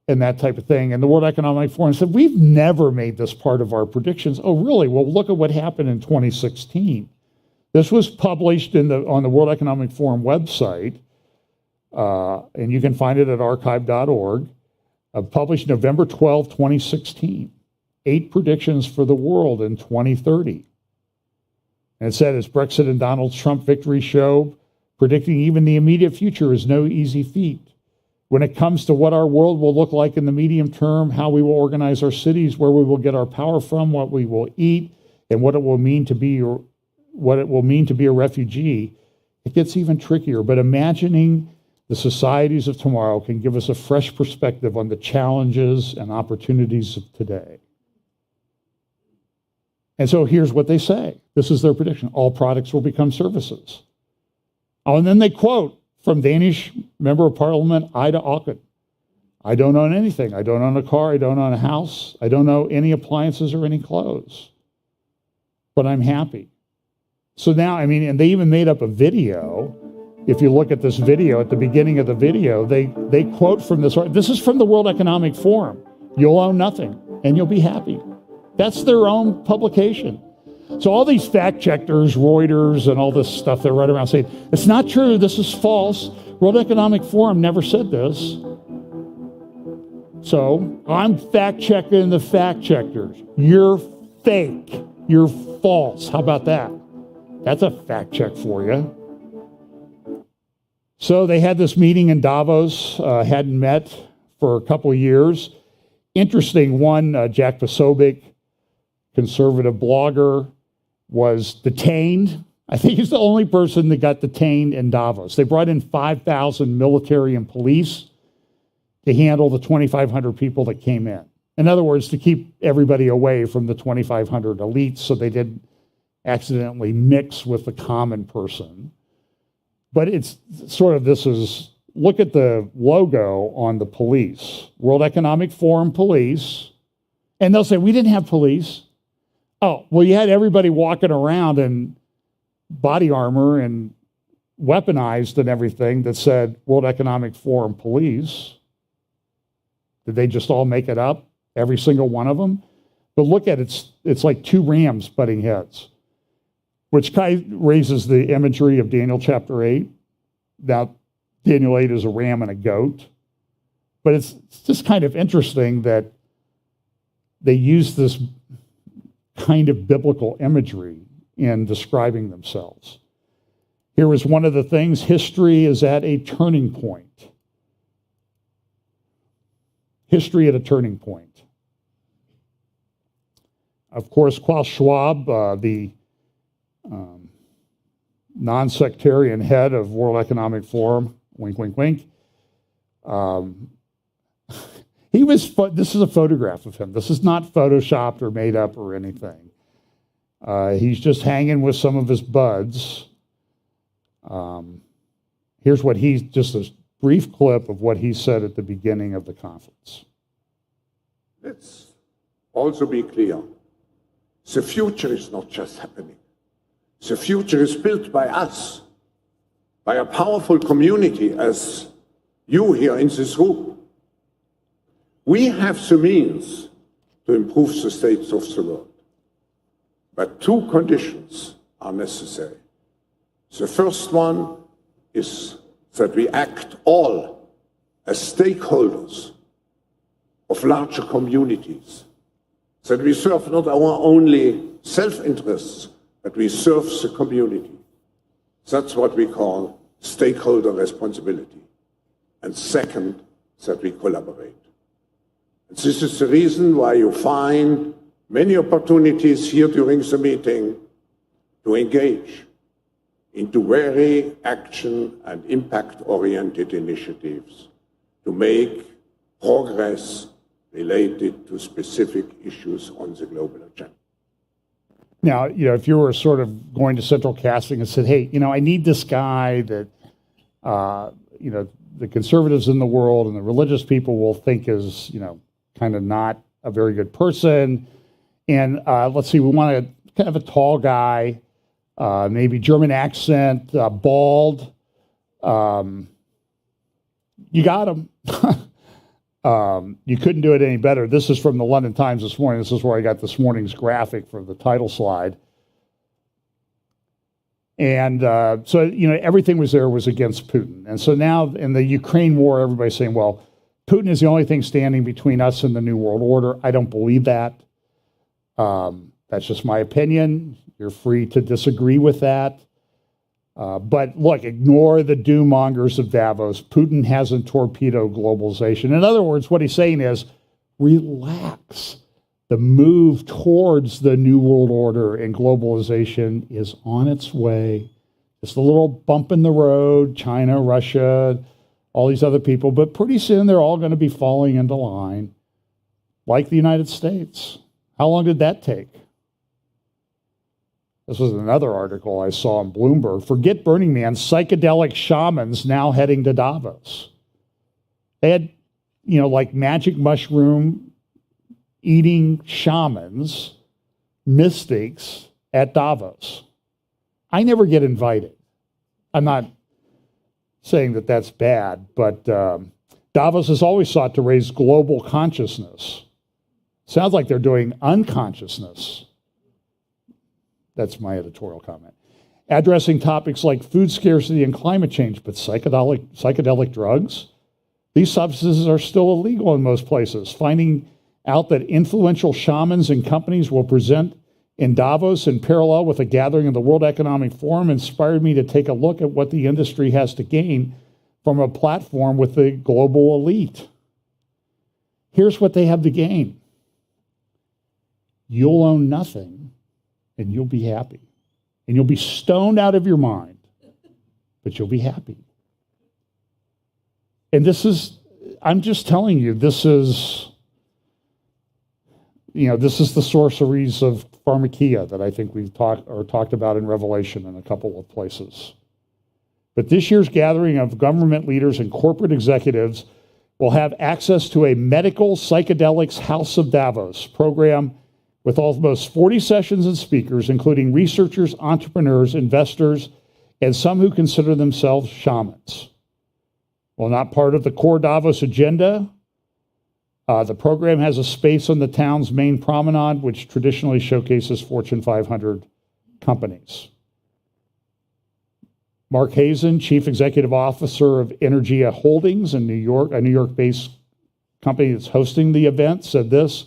and that type of thing. And the World Economic Forum said, we've never made this part of our predictions. Oh, really? Well, look at what happened in 2016. This was published on the World Economic Forum website, and you can find it at archive.org, published November 12, 2016. 8 predictions for the world in 2030. And it said, as Brexit and Donald Trump victory show, predicting even the immediate future is no easy feat. When it comes to what our world will look like in the medium term, how we will organize our cities, where we will get our power from, what we will eat, and what it will mean to be a refugee, it gets even trickier. But imagining the societies of tomorrow can give us a fresh perspective on the challenges and opportunities of today. And so here's what they say. This is their prediction. All products will become services. Oh, and then they quote from Danish Member of Parliament, Ida Auken. I don't own anything. I don't own a car. I don't own a house. I don't own any appliances or any clothes. But I'm happy. So now, I mean, and they even made up a video. If you look at this video, at the beginning of the video, they quote from this. This is from the World Economic Forum. You'll own nothing, and you'll be happy. That's their own publication. So all these fact checkers, Reuters, and all this stuff, they're right around saying, it's not true, this is false. World Economic Forum never said this. So I'm fact checking the fact checkers. You're fake. You're false. How about that? That's a fact check for you. So they had this meeting in Davos, hadn't met for a couple of years. Interesting one, Jack Posobiec, conservative blogger, was detained. I think he's the only person that got detained in Davos. They brought in 5,000 military and police to handle the 2,500 people that came in. In other words, to keep everybody away from the 2,500 elites so they didn't accidentally mix with the common person. But it's sort of, this is, look at the logo on the police, World Economic Forum police, and they'll say, we didn't have police. Oh, well, you had everybody walking around in body armor and weaponized and everything that said World Economic Forum police. Did they just all make it up, every single one of them? But look at it, it's like two rams butting heads, which kind of raises the imagery of Daniel chapter 8. Now, Daniel 8 is a ram and a goat. But it's just kind of interesting that they use this kind of biblical imagery in describing themselves. Here was one of the things: history is at a turning point. History at a turning point. Of course, Klaus Schwab, the non-sectarian head of World Economic Forum, wink, wink, wink. This is a photograph of him. This is not photoshopped or made up or anything. He's just hanging with some of his buds. Here's just a brief clip of what he said at the beginning of the conference. Let's also be clear. The future is not just happening. The future is built by us, by a powerful community as you here in this room. We have the means to improve the states of the world. But two conditions are necessary. The first one is that we act all as stakeholders of larger communities, that we serve not our only self-interests, but we serve the community. That's what we call stakeholder responsibility. And second, that we collaborate. And this is the reason why you find many opportunities here during the meeting to engage into very action and impact-oriented initiatives to make progress related to specific issues on the global agenda. Now, if you were sort of going to central casting and said, hey, I need this guy that, the conservatives in the world and the religious people will think is, kind of not a very good person. And let's see, we want a kind of a tall guy, maybe German accent, bald. You got him. You couldn't do it any better. This is from the London Times this morning. This is where I got this morning's graphic for the title slide. And so, everything was against Putin. And so now in the Ukraine war, everybody's saying, well, Putin is the only thing standing between us and the New World Order. I don't believe that. That's just my opinion. You're free to disagree with that. But look, ignore the doom mongers of Davos. Putin hasn't torpedoed globalization. In other words, what he's saying is, relax. The move towards the New World Order and globalization is on its way. Just a little bump in the road, China, Russia, all these other people, but pretty soon they're all going to be falling into line, like the United States. How long did that take? This was another article I saw on Bloomberg. Forget Burning Man, psychedelic shamans now heading to Davos. They had, like magic mushroom eating shamans, mystics at Davos. I never get invited. I'm not saying that that's bad, but Davos has always sought to raise global consciousness. Sounds like they're doing unconsciousness. That's my editorial comment. Addressing topics like food scarcity and climate change, but psychedelic drugs? These substances are still illegal in most places. Finding out that influential shamans and companies will present in Davos in parallel with a gathering of the World Economic Forum inspired me to take a look at what the industry has to gain from a platform with the global elite. Here's what they have to gain. You'll own nothing, and you'll be happy. And you'll be stoned out of your mind, but you'll be happy. And this is, I'm just telling you, this is the sorceries of pharmakia that I think we've talked about in Revelation in a couple of places. But this year's gathering of government leaders and corporate executives will have access to a medical psychedelics House of Davos program with almost 40 sessions and speakers, including researchers, entrepreneurs, investors, and some who consider themselves shamans. While not part of the core Davos agenda, the program has a space on the town's main promenade, which traditionally showcases Fortune 500 companies. Mark Hazen, Chief Executive Officer of Energia Holdings in New York, a New York-based company that's hosting the event, said this,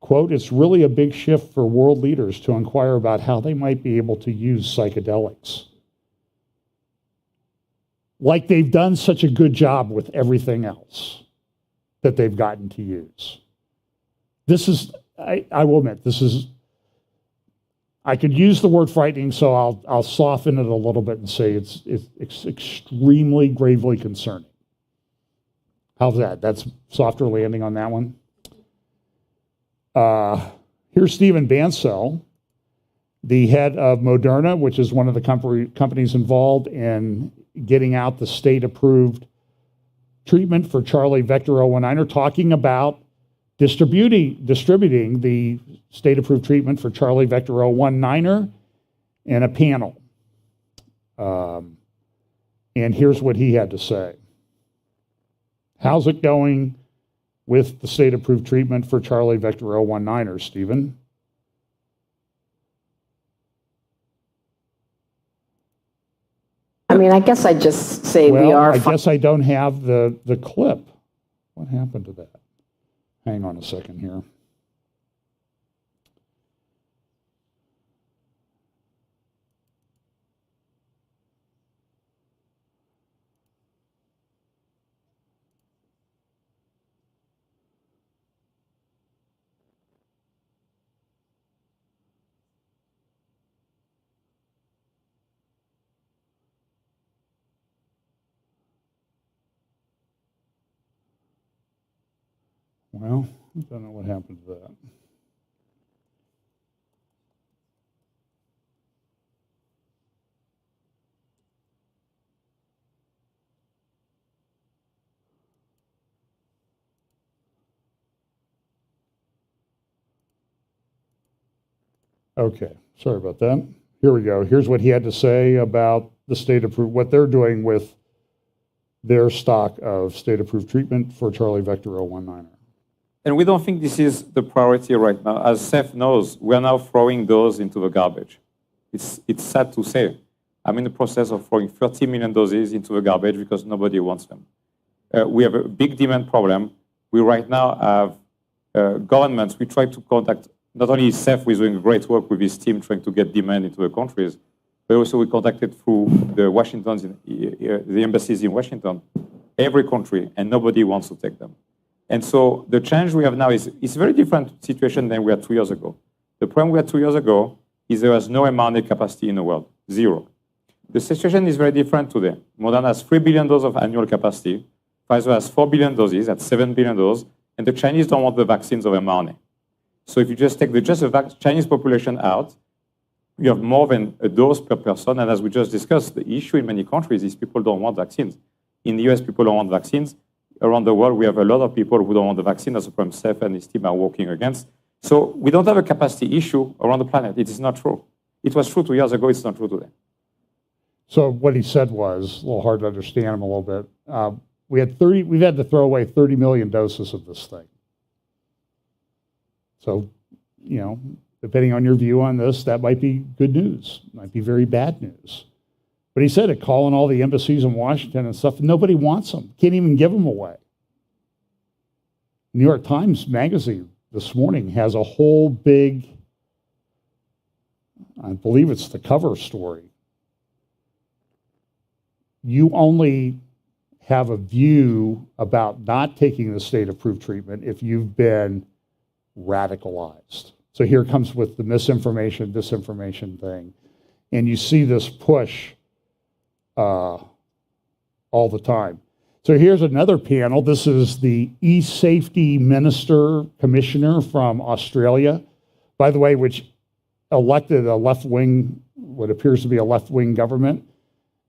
quote, "It's really a big shift for world leaders to inquire about how they might be able to use psychedelics. Like they've done such a good job with everything else that they've gotten to use." This is, I will admit, this is, I could use the word frightening, so I'll soften it a little bit and say it's extremely gravely concerning. How's that? That's softer landing on that one. Here's Stephen Bancel, the head of Moderna, which is one of the companies involved in getting out the state-approved treatment for Charlie Vector 019, talking about distributing the state-approved treatment for Charlie Vector 019 in a panel. And here's what he had to say. How's it going with the state-approved treatment for Charlie Vector 019, Stephen? I mean, I guess I'd just say well, we are. I guess I don't have the clip. What happened to that? Hang on a second here. Well, I don't know what happened to that. Okay, sorry about that. Here we go. Here's what he had to say about the state-approved, what they're doing with their stock of state-approved treatment for Charlie Vector 019. And we don't think this is the priority right now. As Seth knows, we are now throwing those into the garbage. It's sad to say. I'm in the process of throwing 30 million doses into the garbage because nobody wants them. We have a big demand problem. We right now have governments. We try to contact, not only Seth, who is doing great work with his team trying to get demand into the countries, but also we contacted through the embassies in Washington, every country, and nobody wants to take them. And so the challenge we have now is a very different situation than we had 2 years ago. The problem we had 2 years ago is there was no mRNA capacity in the world, zero. The situation is very different today. Moderna has 3 billion doses of annual capacity. Pfizer has 4 billion doses, that's 7 billion doses, and the Chinese don't want the vaccines of mRNA. So if you just take the Chinese population out, you have more than a dose per person, and as we just discussed, the issue in many countries is people don't want vaccines. In the US, people don't want vaccines. Around the world, we have a lot of people who don't want the vaccine. That's the problem Seth and his team are working against. So we don't have a capacity issue around the planet. It is not true. It was true 2 years ago, it's not true today. So what he said was, a little hard to understand him a little bit. We've had to throw away 30 million doses of this thing. So, you know, depending on your view on this, that might be good news, might be very bad news. But he said it, calling all the embassies in Washington and stuff, nobody wants them, can't even give them away. New York Times Magazine this morning has a whole big, I believe it's the cover story. You only have a view about not taking the state-approved treatment if you've been radicalized. So here comes with the misinformation, disinformation thing. And you see this push all the time. So here's another panel. This is the e-safety minister commissioner from Australia, by the way, which elected a left-wing, what appears to be a left-wing government,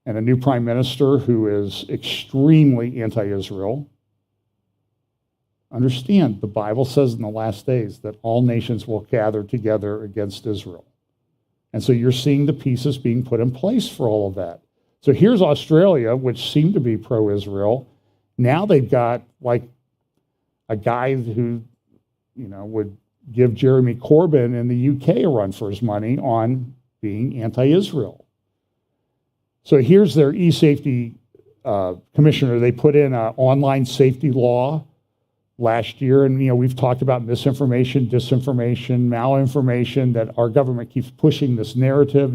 and a new prime minister who is extremely anti-Israel. Understand, the Bible says in the last days that all nations will gather together against Israel. And so you're seeing the pieces being put in place for all of that. So here's Australia, which seemed to be pro-Israel. Now they've got like a guy who, you know, would give Jeremy Corbyn in the UK a run for his money on being anti-Israel. So here's their e-safety commissioner. They put in an online safety law last year, and you know we've talked about misinformation, disinformation, malinformation, that our government keeps pushing this narrative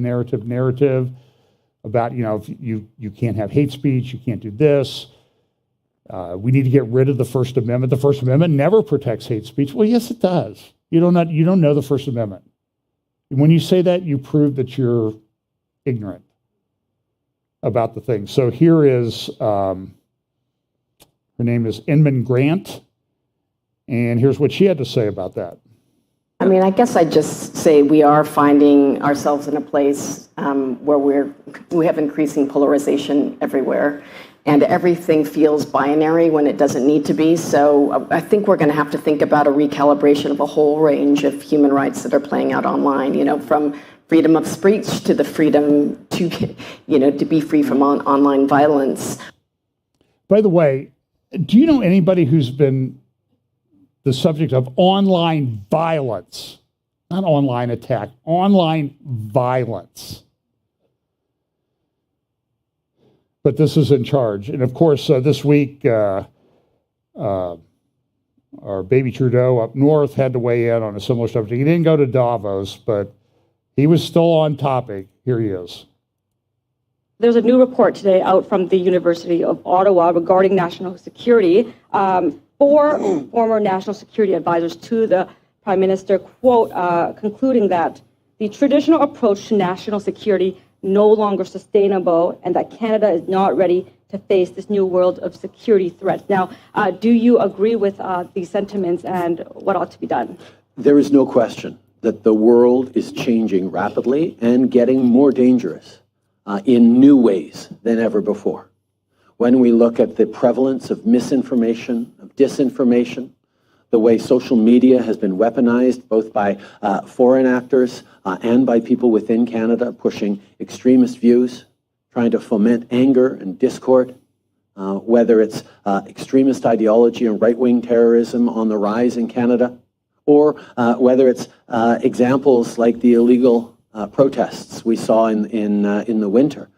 about, you know, if you can't have hate speech, you can't do this. We need to get rid of the First Amendment. The First Amendment never protects hate speech. Well, yes, it does. You don't know the First Amendment. And when you say that, you prove that you're ignorant about the thing. So here is, her name is Inman Grant, and here's what she had to say about that. I mean, I guess I'd just say we are finding ourselves in a place where we have increasing polarization everywhere, and everything feels binary when it doesn't need to be. So I think we're going to have to think about a recalibration of a whole range of human rights that are playing out online, you know, from freedom of speech to the freedom to, you know, to be free from online violence. By the way, do you know anybody who's been the subject of online violence? Not online attack, online violence. But this is in charge. And of course, this week, our baby Trudeau up north had to weigh in on a similar subject. He didn't go to Davos, but he was still on topic. Here he is. There's a new report today out from the University of Ottawa regarding national security. Four former national security advisors to the Prime Minister, quote, concluding that the traditional approach to national security no longer sustainable and that Canada is not ready to face this new world of security threats. Now, do you agree with these sentiments and what ought to be done? There is no question that the world is changing rapidly and getting more dangerous in new ways than ever before. When we look at the prevalence of misinformation, of disinformation, the way social media has been weaponized both by foreign actors and by people within Canada pushing extremist views, trying to foment anger and discord, whether it's extremist ideology and right-wing terrorism on the rise in Canada, or whether it's examples like the illegal protests we saw in the winter.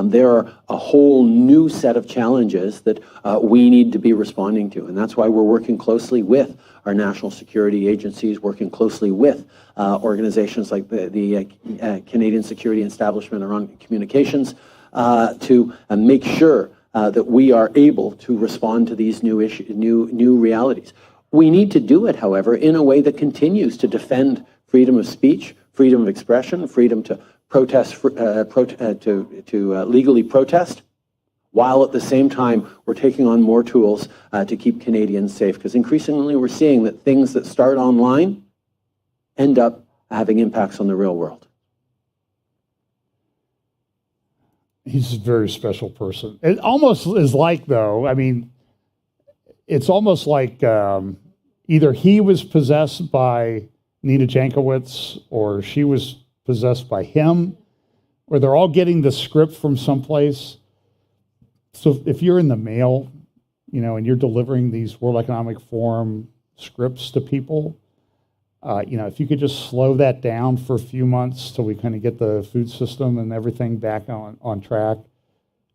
There are a whole new set of challenges that we need to be responding to, and that's why we're working closely with our national security agencies, working closely with organizations like the Canadian Security Establishment around communications to make sure that we are able to respond to these new realities. We need to do it, however, in a way that continues to defend freedom of speech, freedom of expression, freedom to protest, to legally protest, while at the same time we're taking on more tools to keep Canadians safe. Because increasingly we're seeing that things that start online end up having impacts on the real world. He's a very special person. It almost is like, though, I mean, it's almost like either he was possessed by Nina Jankowicz or she was possessed by him, or they're all getting the script from someplace. So if you're in the mail, and you're delivering these World Economic Forum scripts to people, if you could just slow that down for a few months till we kind of get the food system and everything back on track,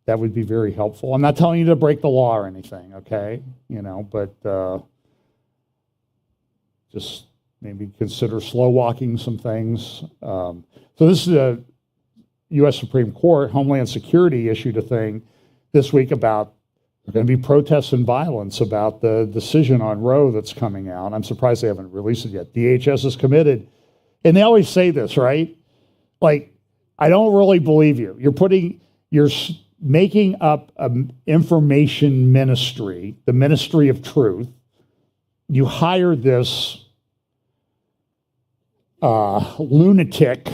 that would be very helpful. I'm not telling you to break the law or anything, okay? But just maybe consider slow walking some things. So this is a U.S. Supreme Court, Homeland Security issued a thing this week about there are going to be protests and violence about the decision on Roe that's coming out. I'm surprised they haven't released it yet. DHS is committed. And they always say this, right? Like, I don't really believe you. You're making up an information ministry, the ministry of truth. You hired this lunatic,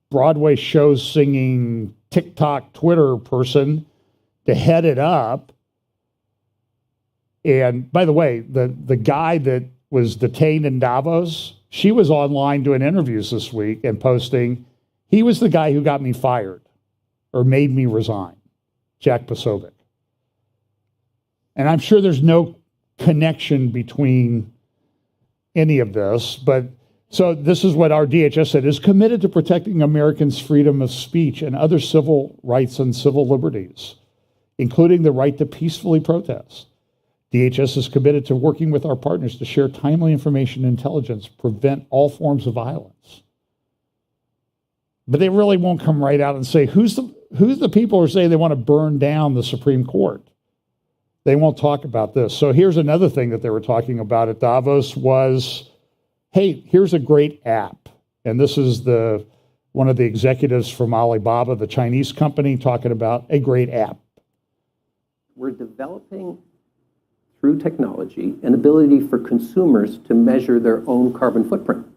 Broadway shows singing TikTok Twitter person to head it up. And by the way, the guy that was detained in Davos, she was online doing interviews this week and posting, he was the guy who got me fired or made me resign, Jack Posobiec. And I'm sure there's no connection between any of this, but so this is what our DHS said, is committed to protecting Americans' freedom of speech and other civil rights and civil liberties, including the right to peacefully protest. DHS is committed to working with our partners to share timely information and intelligence, prevent all forms of violence. But they really won't come right out and say, who's the people who say they want to burn down the Supreme Court? They won't talk about this. So here's another thing that they were talking about at Davos was, hey, here's a great app. And this is one of the executives from Alibaba, the Chinese company, talking about a great app. We're developing, through technology, an ability for consumers to measure their own carbon footprint.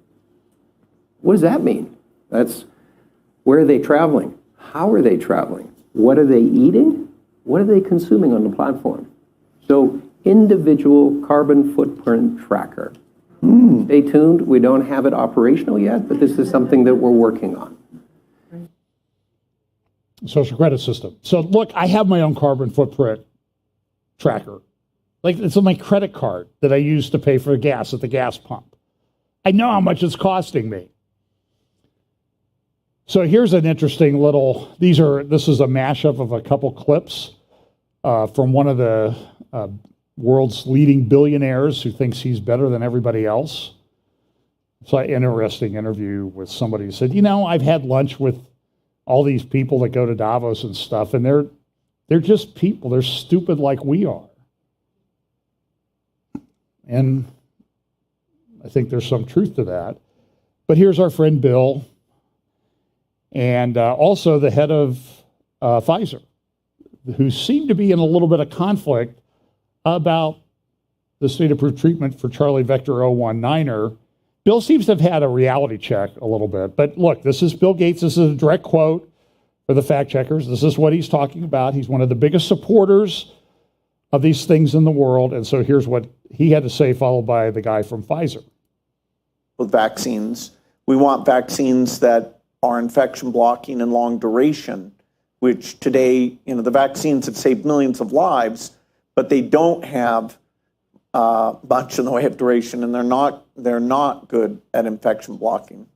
What does that mean? That's where are they traveling? How are they traveling? What are they eating? What are they consuming on the platform? So, individual carbon footprint tracker. Stay tuned. We don't have it operational yet, but this is something that we're working on. Social credit system. So look, I have my own carbon footprint tracker. Like, it's on my credit card that I use to pay for gas at the gas pump. I know how much it's costing me. So here's an interesting little, this is a mashup of a couple clips from one of the world's leading billionaires who thinks he's better than everybody else. It's an interesting interview with somebody who said, I've had lunch with all these people that go to Davos and stuff, and they're just people. They're stupid like we are. And I think there's some truth to that. But here's our friend Bill, and also the head of Pfizer, who seemed to be in a little bit of conflict about the state-approved treatment for Charlie Vector 019er. Bill seems to have had a reality check a little bit. But look, this is Bill Gates. This is a direct quote for the fact checkers. This is what he's talking about. He's one of the biggest supporters of these things in the world. And so here's what he had to say, followed by the guy from Pfizer. With vaccines, we want vaccines that are infection blocking and long duration, which today, the vaccines have saved millions of lives, but they don't have much in the way of duration, and they're not good at infection blocking.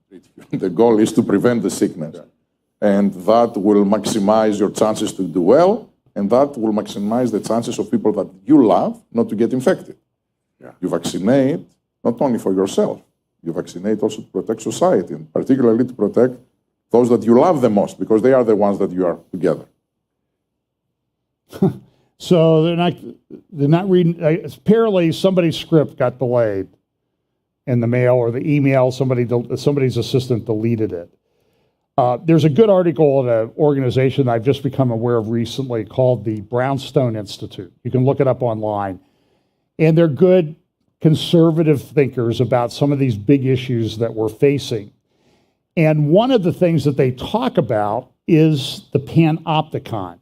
The goal is to prevent the sickness, and that will maximize your chances to do well, and that will maximize the chances of people that you love not to get infected. Yeah. You vaccinate not only for yourself, you vaccinate also to protect society, and particularly to protect those that you love the most, because they are the ones that you are together. So they're not reading. Apparently, somebody's script got delayed in the mail or the email. Somebody's assistant deleted it. There's a good article at an organization I've just become aware of recently called the Brownstone Institute. You can look it up online, and they're good conservative thinkers about some of these big issues that we're facing. And one of the things that they talk about is the Panopticon.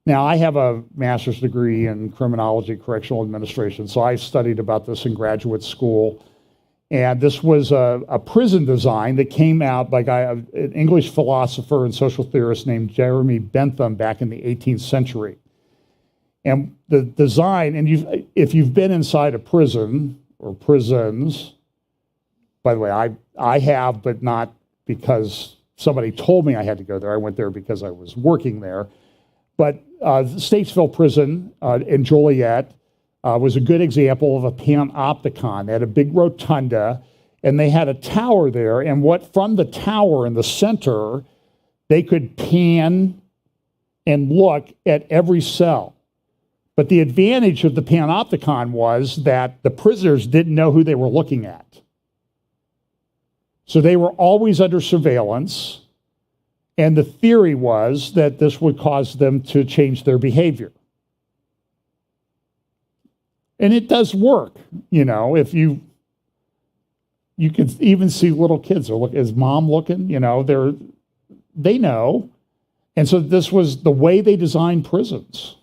Now, I have a master's degree in criminology, correctional administration, so I studied about this in graduate school. And this was a prison design that came out by an English philosopher and social theorist named Jeremy Bentham back in the 18th century. And the design, and if you've been inside a prison or prisons, by the way, I have, but not because somebody told me I had to go there. I went there because I was working there. But Statesville Prison in Joliet was a good example of a Panopticon. They had a big rotunda, and they had a tower there. And from the tower in the center, they could pan and look at every cell. But the advantage of the Panopticon was that the prisoners didn't know who they were looking at. So they were always under surveillance. And the theory was that this would cause them to change their behavior. And it does work, if you can even see little kids are look, is mom looking, they know. And so this was the way they designed prisons.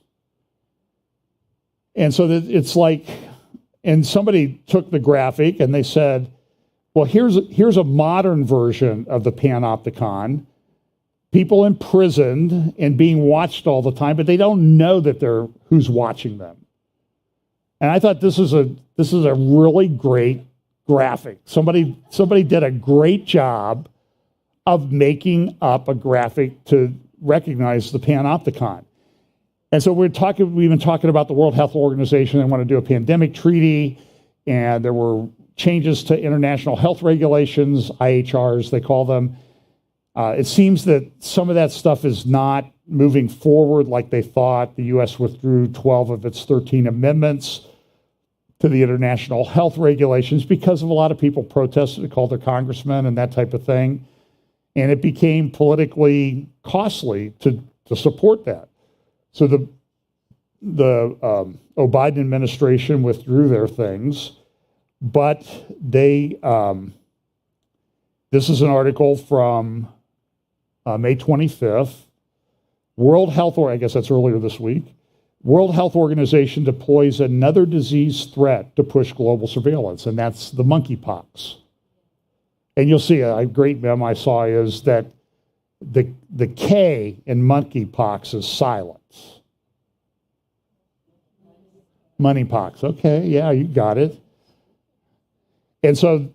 And so that it's like, and somebody took the graphic and they said, well, here's a modern version of the Panopticon. People imprisoned and being watched all the time, but they don't know that who's watching them. And I thought this is a really great graphic. Somebody did a great job of making up a graphic to recognize the Panopticon. And so we've been talking about the World Health Organization. They want to do a pandemic treaty, and there were changes to international health regulations, IHRs they call them. It seems that some of that stuff is not moving forward like they thought. The U.S. withdrew 12 of its 13 amendments to the international health regulations because of a lot of people protested to call their congressmen and that type of thing. And it became politically costly to support that. So the Biden administration withdrew their things, but they, this is an article from May 25th. World Health, I guess that's earlier this week. World Health Organization deploys another disease threat to push global surveillance, and that's the monkeypox. And you'll see a great meme I saw is that the K in monkeypox is silence. Moneypox. Okay, yeah, you got it. And so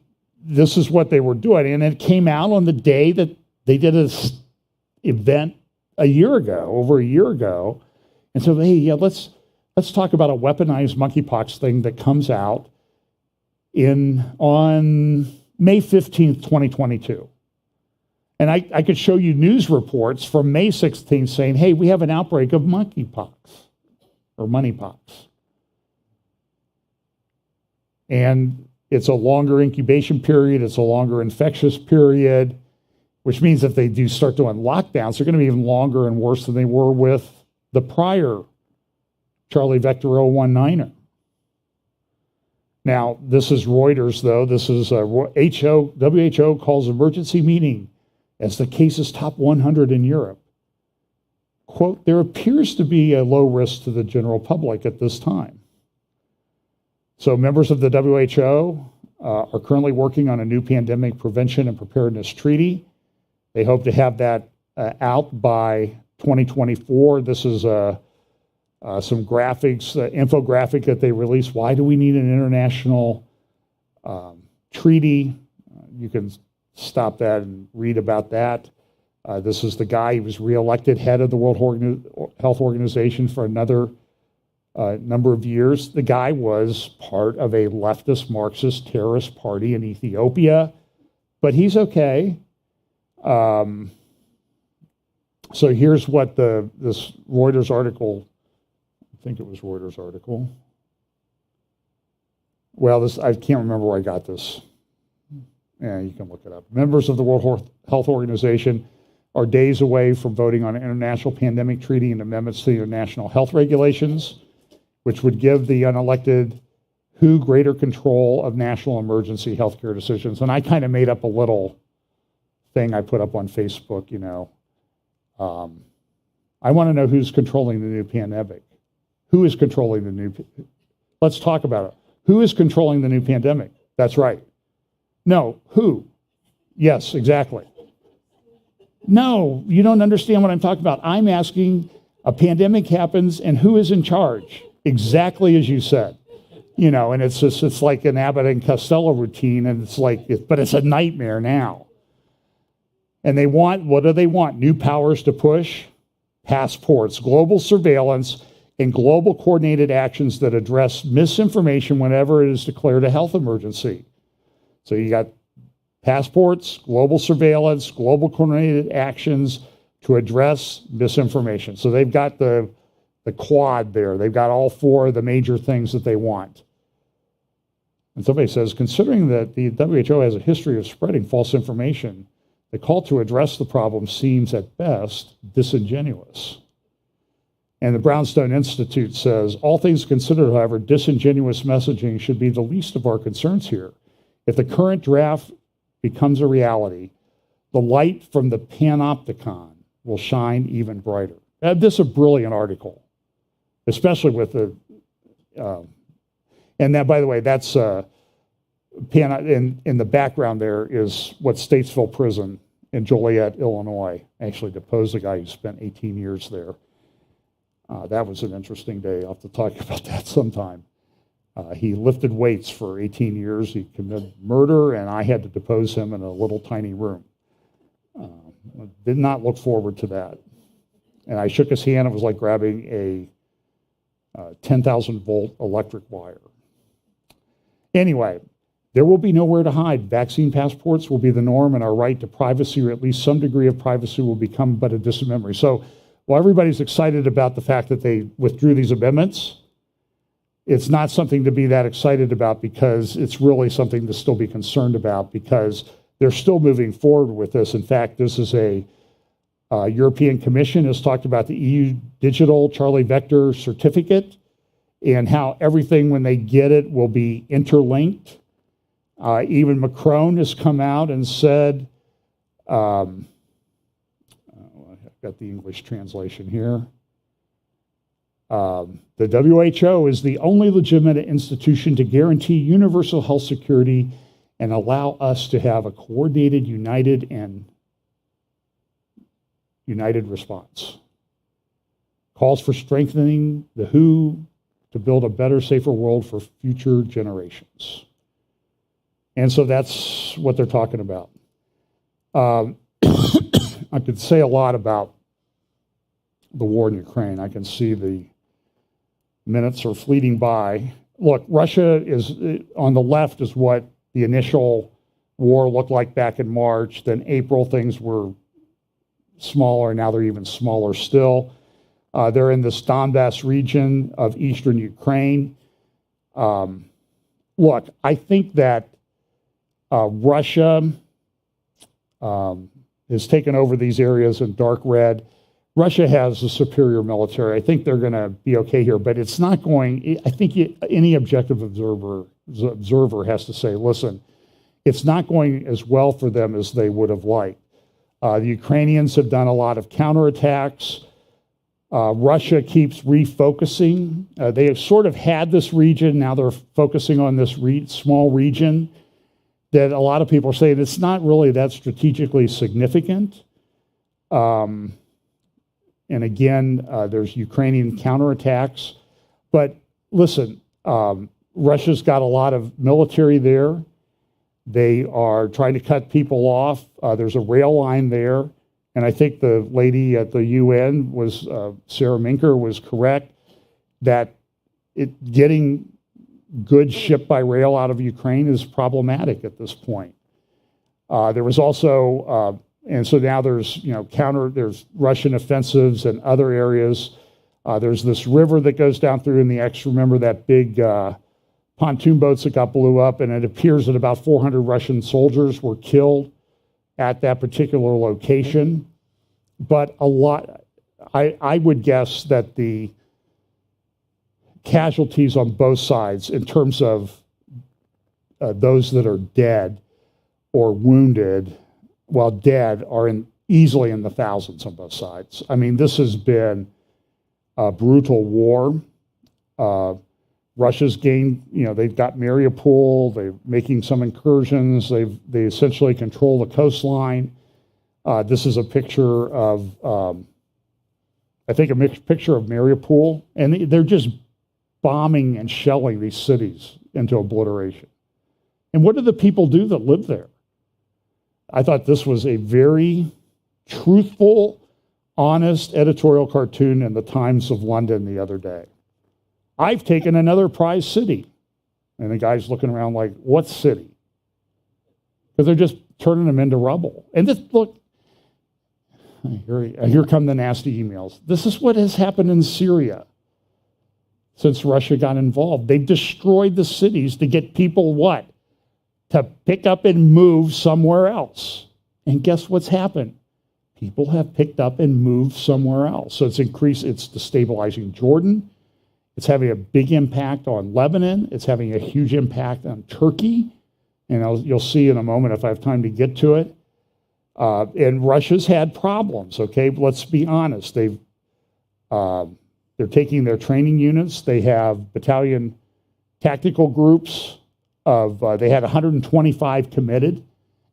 this is what they were doing, and it came out on the day that they did this event over a year ago. And so, hey, yeah, let's talk about a weaponized monkeypox thing that comes out on May 15th, 2022. And I could show you news reports from May 16th saying, hey, we have an outbreak of monkeypox or moneypox. And it's a longer incubation period, it's a longer infectious period, which means if they do start doing lockdowns, they're going to be even longer and worse than they were with the prior Charlie Vector 019er. Now, this is Reuters, though. This is WHO calls emergency meeting as the cases top 100 in Europe. Quote, there appears to be a low risk to the general public at this time. So members of the WHO are currently working on a new pandemic prevention and preparedness treaty. They hope to have that out by 2024. This is some graphics, infographic that they released. Why do we need an international treaty? You can stop that and read about that. This is the guy who was reelected head of the World Health Organization for another number of years. The guy was part of a leftist Marxist terrorist party in Ethiopia, but he's okay. So here's what this Reuters article, I think it was Reuters article. Well, I can't remember where I got this. Yeah, you can look it up. Members of the World Health Organization are days away from voting on an international pandemic treaty and amendments to the international health regulations, which would give the unelected WHO greater control of national emergency healthcare decisions. And I kind of made up a little thing I put up on Facebook, I want to know who's controlling the new pandemic. Who is controlling let's talk about it. Who is controlling the new pandemic? That's right. No, who? Yes, exactly. No, you don't understand what I'm talking about. I'm asking, a pandemic happens and who is in charge? Exactly as you said. You know, and it's just, it's like an Abbott and Costello routine, and it's like, but it's a nightmare now. And they want, what do they want? New powers to push? Passports, global surveillance, and global coordinated actions that address misinformation whenever it is declared a health emergency. So you got passports, global surveillance, global coordinated actions to address misinformation. So they've got the quad there. They've got all four of the major things that they want. And somebody says, considering that the WHO has a history of spreading false information, the call to address the problem seems at best disingenuous. And the Brownstone Institute says, all things considered, however, disingenuous messaging should be the least of our concerns here. If the current draft becomes a reality, the light from the Panopticon will shine even brighter. This is a brilliant article, especially with the, and that, by the way, that's, in the background there is what Statesville Prison in Joliet, Illinois, actually deposed a guy who spent 18 years there. That was an interesting day. I'll have to talk about that sometime. He lifted weights for 18 years. He committed murder, and I had to depose him in a little tiny room. Did not look forward to that. And I shook his hand. It was like grabbing a 10,000 volt electric wire. Anyway, there will be nowhere to hide. Vaccine passports will be the norm, and our right to privacy, or at least some degree of privacy, will become but a distant memory. So while everybody's excited about the fact that they withdrew these amendments, it's not something to be that excited about, because it's really something to still be concerned about, because they're still moving forward with this. In fact, this is a European Commission has talked about the EU Digital Charlie Vector Certificate and how everything, when they get it, will be interlinked. Even Macron has come out and said, I've got the English translation here. The WHO is the only legitimate institution to guarantee universal health security and allow us to have a coordinated, united response. Calls for strengthening the WHO to build a better, safer world for future generations. And so that's what they're talking about. I could say a lot about the war in Ukraine. I can see the minutes are fleeting by. Look, Russia is on the left is what the initial war looked like back in March. Then April, things were smaller. Now they're even smaller still. They're in this Donbass region of eastern Ukraine. Look, I think that Russia has taken over these areas in dark red. Russia has a superior military. I think they're going to be okay here, but it's not going, I think any objective observer has to say, listen, it's not going as well for them as they would have liked. The Ukrainians have done a lot of counterattacks. Russia keeps refocusing. They have sort of had this region. Now they're focusing on this small region that a lot of people are saying it's not really that strategically significant. And again, there's Ukrainian counterattacks. But listen, Russia's got a lot of military there. They are trying to cut people off. There's a rail line there. And I think the lady at the UN was, Sarah Minker, was correct that getting goods shipped by rail out of Ukraine is problematic at this point. There was also, and so now there's, there's Russian offensives in other areas. There's this river that goes down through in the X. Remember that big pontoon boats that got blew up, and it appears that about 400 Russian soldiers were killed at that particular location. But a lot, I would guess that the casualties on both sides in terms of those that are dead or wounded, while dead, are easily in the thousands on both sides. I mean, this has been a brutal war. Russia's gained, they've got Mariupol, they're making some incursions, they essentially control the coastline. This is a picture of, I think a picture of Mariupol, and they're just bombing and shelling these cities into obliteration. And what do the people do that live there? I thought this was a very truthful, honest editorial cartoon in the Times of London the other day. I've taken another prize city. And the guy's looking around like, what city? Because they're just turning them into rubble. And this, look, here come the nasty emails. This is what has happened in Syria since Russia got involved. They've destroyed the cities to get people what? To pick up and move somewhere else. And guess what's happened? People have picked up and moved somewhere else. So it's destabilizing Jordan. It's having a big impact on Lebanon. It's having a huge impact on Turkey. And you'll see in a moment if I have time to get to it. And Russia's had problems, okay? Let's be honest. They're taking their training units. They have battalion tactical groups they had 125 committed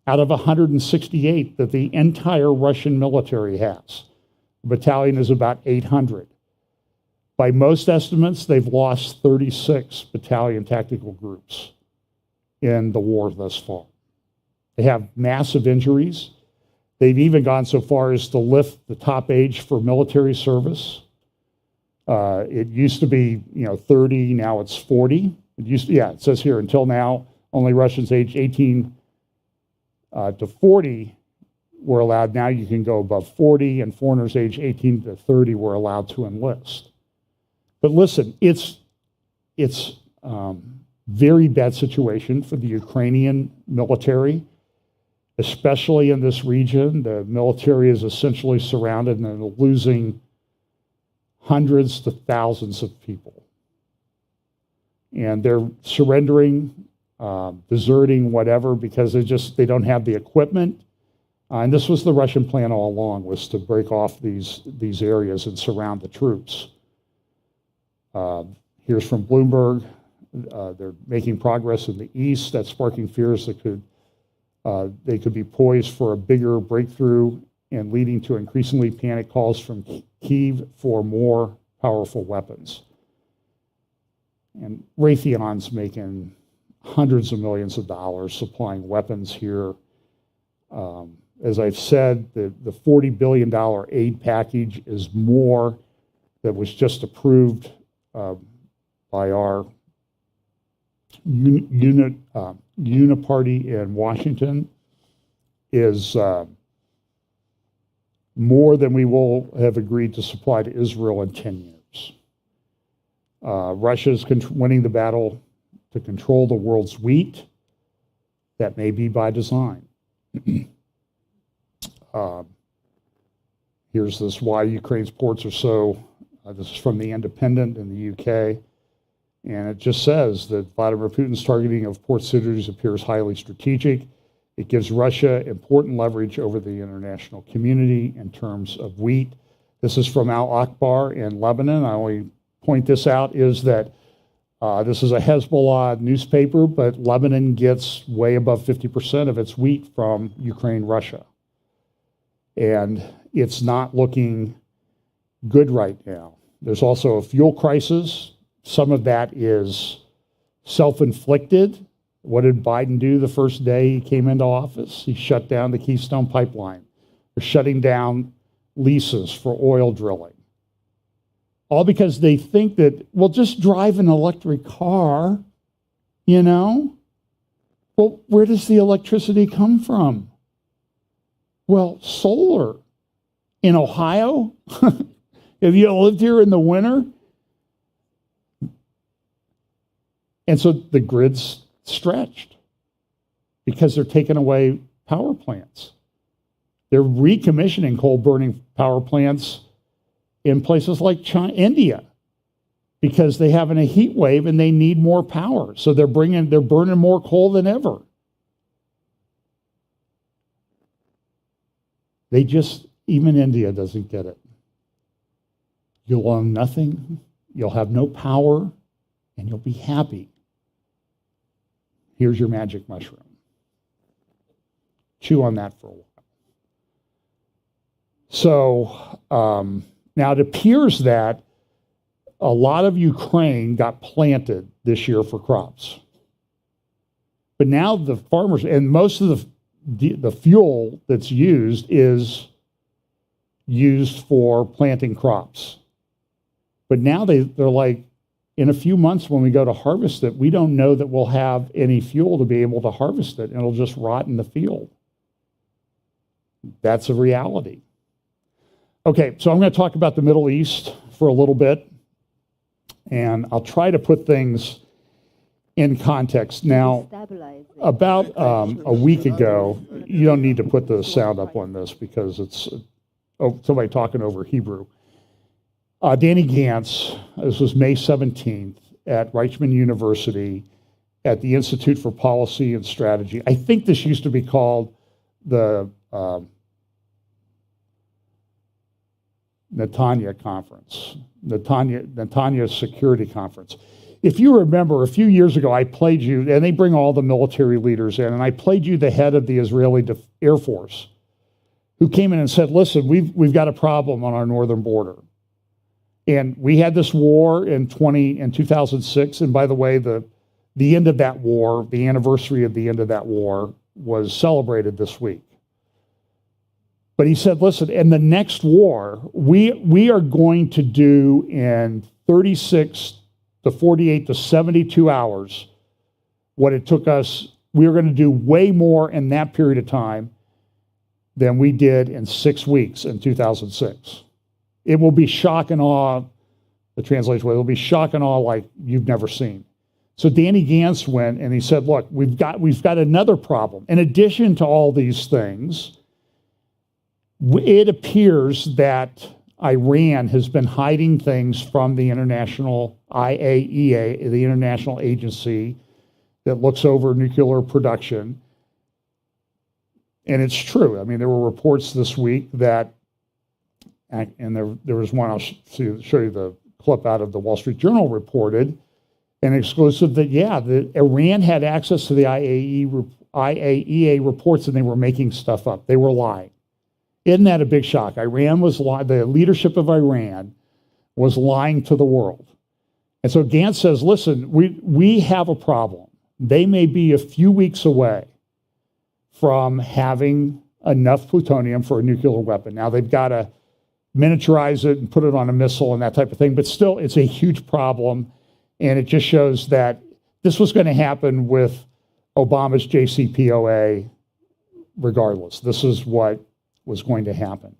out of 168 that the entire Russian military has. The battalion is about 800. By most estimates, they've lost 36 battalion tactical groups in the war thus far. They have massive injuries. They've even gone so far as to lift the top age for military service. It used to be, 30, now it's 40. It says here, until now, only Russians aged 18 to 40 were allowed. Now you can go above 40, and foreigners aged 18 to 30 were allowed to enlist. But listen, it's very bad situation for the Ukrainian military, especially in this region. The military is essentially surrounded and they're losing hundreds to thousands of people. And they're surrendering, deserting, whatever, because they don't have the equipment. And this was the Russian plan all along, was to break off these areas and surround the troops. Here's from Bloomberg. They're making progress in the east. That's sparking fears that they could be poised for a bigger breakthrough and leading to increasingly panic calls from Kyiv for more powerful weapons. And Raytheon's making hundreds of millions of dollars supplying weapons here. As I've said, the $40 billion aid package is more that was just approved by our uniparty in Washington is more than we will have agreed to supply to Israel in 10 years. Russia's winning the battle to control the world's wheat. That may be by design. Here's this why Ukraine's ports are so, this is from The Independent in the UK, and it just says that Vladimir Putin's targeting of port cities appears highly strategic. It gives Russia important leverage over the international community in terms of wheat. This is from Al Akbar in Lebanon. I only point this out is that this is a Hezbollah newspaper, but Lebanon gets way above 50% of its wheat from Ukraine, Russia. And it's not looking good right now. There's also a fuel crisis. Some of that is self-inflicted. What did Biden do the first day he came into office? He shut down the Keystone Pipeline. They're shutting down leases for oil drilling. All because they think that, well, just drive an electric car, Well, where does the electricity come from? Well, solar. In Ohio? Have you lived here in the winter? And so the grid's stretched because they're taking away power plants. They're recommissioning coal-burning power plants in places like China, India, because they having a heat wave and they need more power. So they're burning more coal than ever. Even India doesn't get it. You'll own nothing. You'll have no power. and you'll be happy. Here's your magic mushroom. Chew on that for a while. So now it appears that a lot of Ukraine got planted this year for crops. But now the farmers, and most of the fuel that's used is used for planting crops. But now they're like, in a few months when we go to harvest it, we don't know that we'll have any fuel to be able to harvest it, and it'll just rot in the field. That's a reality. Okay, so I'm going to talk about the Middle East for a little bit, and I'll try to put things in context. Now, about a week ago, you don't need to put the sound up on this because it's somebody talking over Hebrew. Danny Gantz, this was May 17th at Reichman University at the Institute for Policy and Strategy. I think this used to be called the Netanya Conference, Netanya Security Conference. If you remember, a few years ago, I played you, and they bring all the military leaders in, and I played you the head of the Israeli Air Force, who came in and said, listen, we've got a problem on our northern border. And we had this war in 2006, and by the way, the end of that war, the anniversary of the end of that war, was celebrated this week. But he said, listen, in the next war, we are going to do in 36 to 48 to 72 hours what it took us. We are going to do way more in that period of time than we did in 6 weeks in 2006. It will be shock and awe, the translation, it will be shock and awe like you've never seen. So Danny Gantz went and he said, look, we've got another problem. In addition to all these things, it appears that Iran has been hiding things from the international IAEA, the international agency that looks over nuclear production. And it's true. I mean, there were reports this week that, and there was one, I'll show you the clip out of the Wall Street Journal reported, an exclusive that, that Iran had access to the IAEA reports and they were making stuff up. They were lying. Isn't that a big shock? Iran was lying. The leadership of Iran was lying to the world. And so Gantz says, listen, we have a problem. They may be a few weeks away from having enough plutonium for a nuclear weapon. Now they've got to miniaturize it and put it on a missile and that type of thing, but still it's a huge problem. And it just shows that this was going to happen with Obama's JCPOA regardless. This is what was going to happen.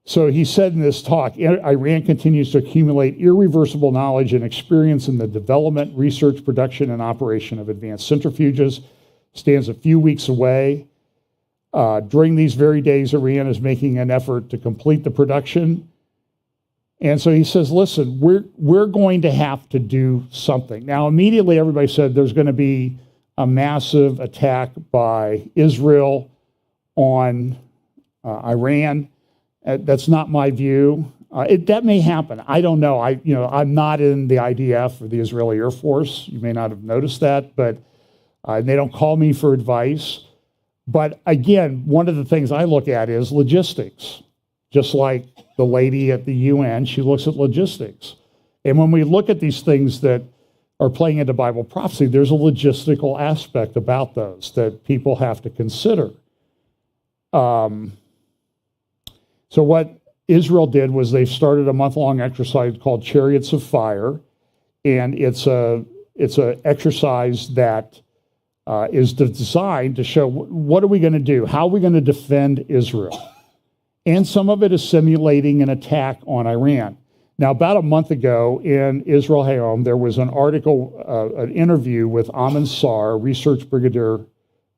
So he said in this talk, Iran continues to accumulate irreversible knowledge and experience in the development, research, production, and operation of advanced centrifuges, stands a few weeks away. During these very days, Iran is making an effort to complete the production. And so he says, listen, we're going to have to do something. Now, immediately everybody said there's going to be a massive attack by Israel on Iran. That's not my view. That may happen. I don't know. I'm not in the IDF or the Israeli Air Force. You may not have noticed that, but they don't call me for advice. But again, one of the things I look at is logistics. Just like the lady at the UN, she looks at logistics. And when we look at these things that are playing into Bible prophecy, there's a logistical aspect about those that people have to consider. So what Israel did was they started a month-long exercise called Chariots of Fire, and it's a exercise that is designed to show what are we going to do? How are we going to defend Israel? And some of it is simulating an attack on Iran. Now, about a month ago in Israel Hayom, there was an article, an interview with Amon Sar, research brigadier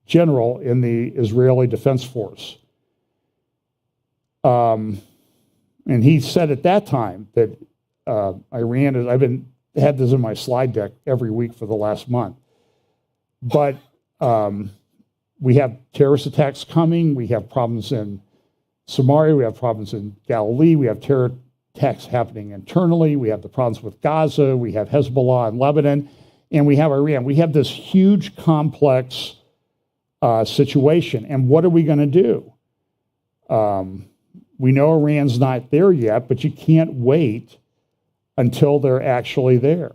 general in the Israeli Defense Force. And he said at that time that Iran is, had this in my slide deck every week for the last month. But we have terrorist attacks coming. We have problems in Samaria. We have problems in Galilee. We have attacks happening internally. We have the problems with Gaza. We have Hezbollah in Lebanon. And we have Iran. We have this huge, complex situation. And what are we going to do? We know Iran's not there yet, but you can't wait until they're actually there.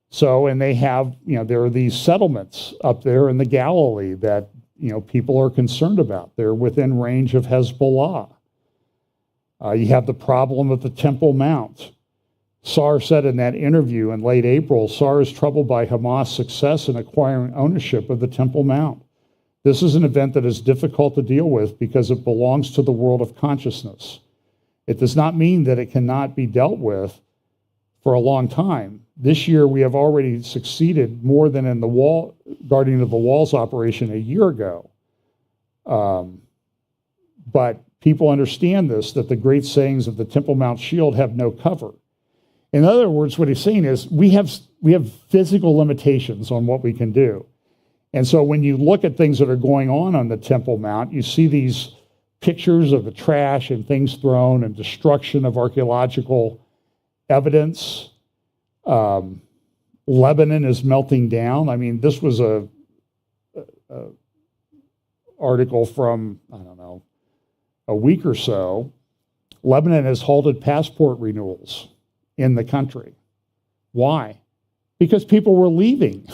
So, and they have, there are these settlements up there in the Galilee that, people are concerned about. They're within range of Hezbollah. You have the problem of the Temple Mount. Saar said in that interview in late April, Saar is troubled by Hamas' success in acquiring ownership of the Temple Mount. This is an event that is difficult to deal with because it belongs to the world of consciousness. It does not mean that it cannot be dealt with for a long time. This year, we have already succeeded more than in the Guardian of the Walls operation a year ago. But people understand this, that the great sayings of the Temple Mount Shield have no cover. In other words, what he's saying is we have physical limitations on what we can do. And so when you look at things that are going on the Temple Mount, you see these pictures of the trash and things thrown and destruction of archaeological evidence. Lebanon is melting down. I mean, this was a article from, I don't know, a week or so. Lebanon has halted passport renewals in the country. Why? Because people were leaving.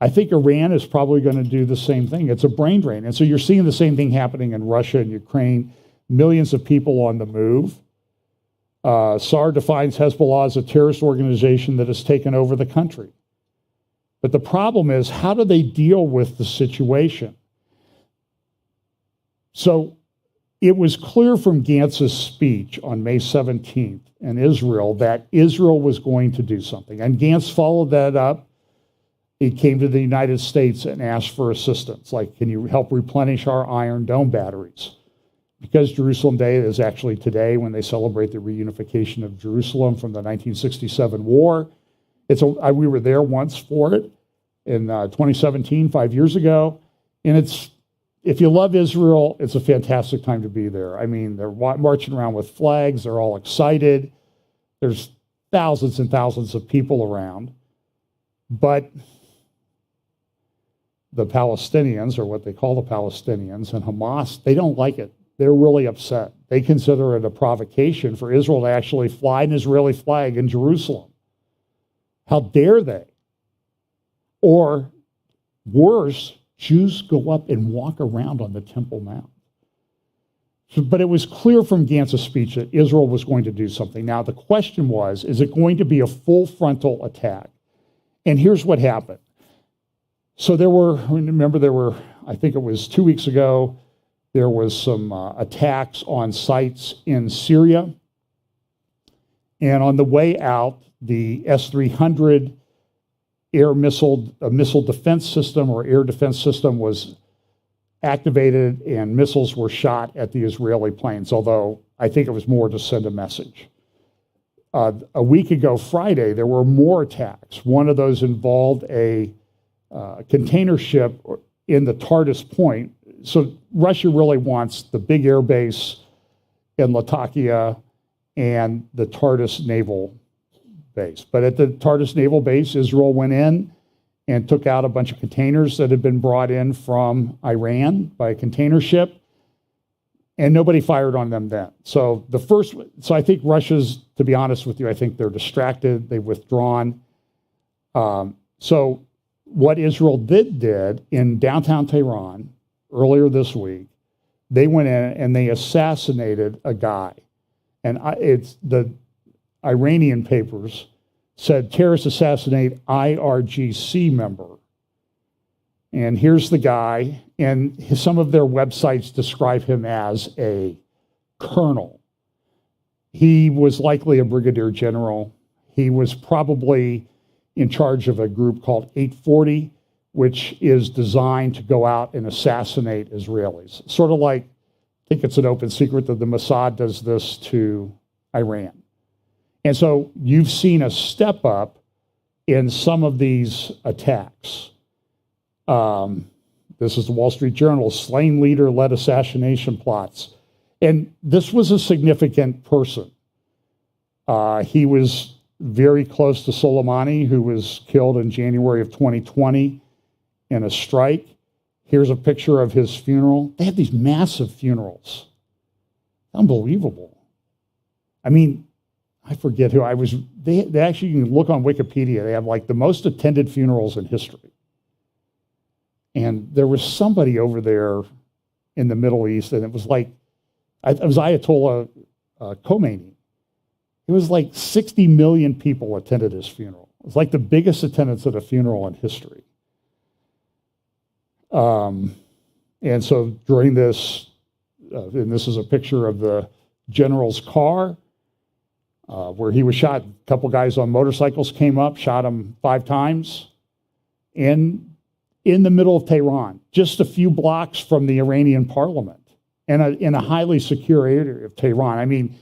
I think Iran is probably going to do the same thing. It's a brain drain. And so you're seeing the same thing happening in Russia and Ukraine, millions of people on the move. Saar defines Hezbollah as a terrorist organization that has taken over the country. But the problem is, how do they deal with the situation? So it was clear from Gantz's speech on May 17th in Israel that Israel was going to do something. And Gantz followed that up. He came to the United States and asked for assistance, like, can you help replenish our Iron Dome batteries? Because Jerusalem Day is actually today when they celebrate the reunification of Jerusalem from the 1967 war. We were there once for it in 2017, 5 years ago. And if you love Israel, it's a fantastic time to be there. I mean, they're marching around with flags. They're all excited. There's thousands and thousands of people around. But the Palestinians, or what they call the Palestinians, and Hamas, they don't like it. They're really upset. They consider it a provocation for Israel to actually fly an Israeli flag in Jerusalem. How dare they? Or worse, Jews go up and walk around on the Temple Mount. But it was clear from Gantz's speech that Israel was going to do something. Now, the question was, is it going to be a full frontal attack? And here's what happened. So there were, I think it was 2 weeks ago, there was some attacks on sites in Syria. And on the way out, the S-300 missile defense system or air defense system was activated and missiles were shot at the Israeli planes, although I think it was more to send a message. A week ago, Friday, there were more attacks. One of those involved a container ship in the Tartus Point. So Russia really wants the big air base in Latakia and the Tartus naval base. But at the Tartus naval base, Israel went in and took out a bunch of containers that had been brought in from Iran by a container ship, and nobody fired on them then. So I think Russia's, to be honest with you, I think they're distracted, they've withdrawn. So what Israel did in downtown Tehran earlier this week, they went in and they assassinated a guy. And it's the Iranian papers said terrorists assassinate IRGC member. And here's the guy, and some of their websites describe him as a colonel. He was likely a brigadier general. He was probably in charge of a group called 840, which is designed to go out and assassinate Israelis. Sort of like, I think it's an open secret that the Mossad does this to Iran. And so you've seen a step up in some of these attacks. This is the Wall Street Journal, slain leader led assassination plots. And this was a significant person. He was very close to Soleimani, who was killed in January of 2020 in a strike. Here's a picture of his funeral. They have these massive funerals. Unbelievable. I mean, I forget who I was. They actually, you can look on Wikipedia, they have like the most attended funerals in history. And there was somebody over there in the Middle East, and it was like, it was Ayatollah Khomeini. It was like 60 million people attended his funeral. It was like the biggest attendance at a funeral in history. And so during this, and this is a picture of the general's car, where he was shot. A couple guys on motorcycles came up, shot him 5 times, in the middle of Tehran, just a few blocks from the Iranian parliament, and in a highly secure area of Tehran. I mean,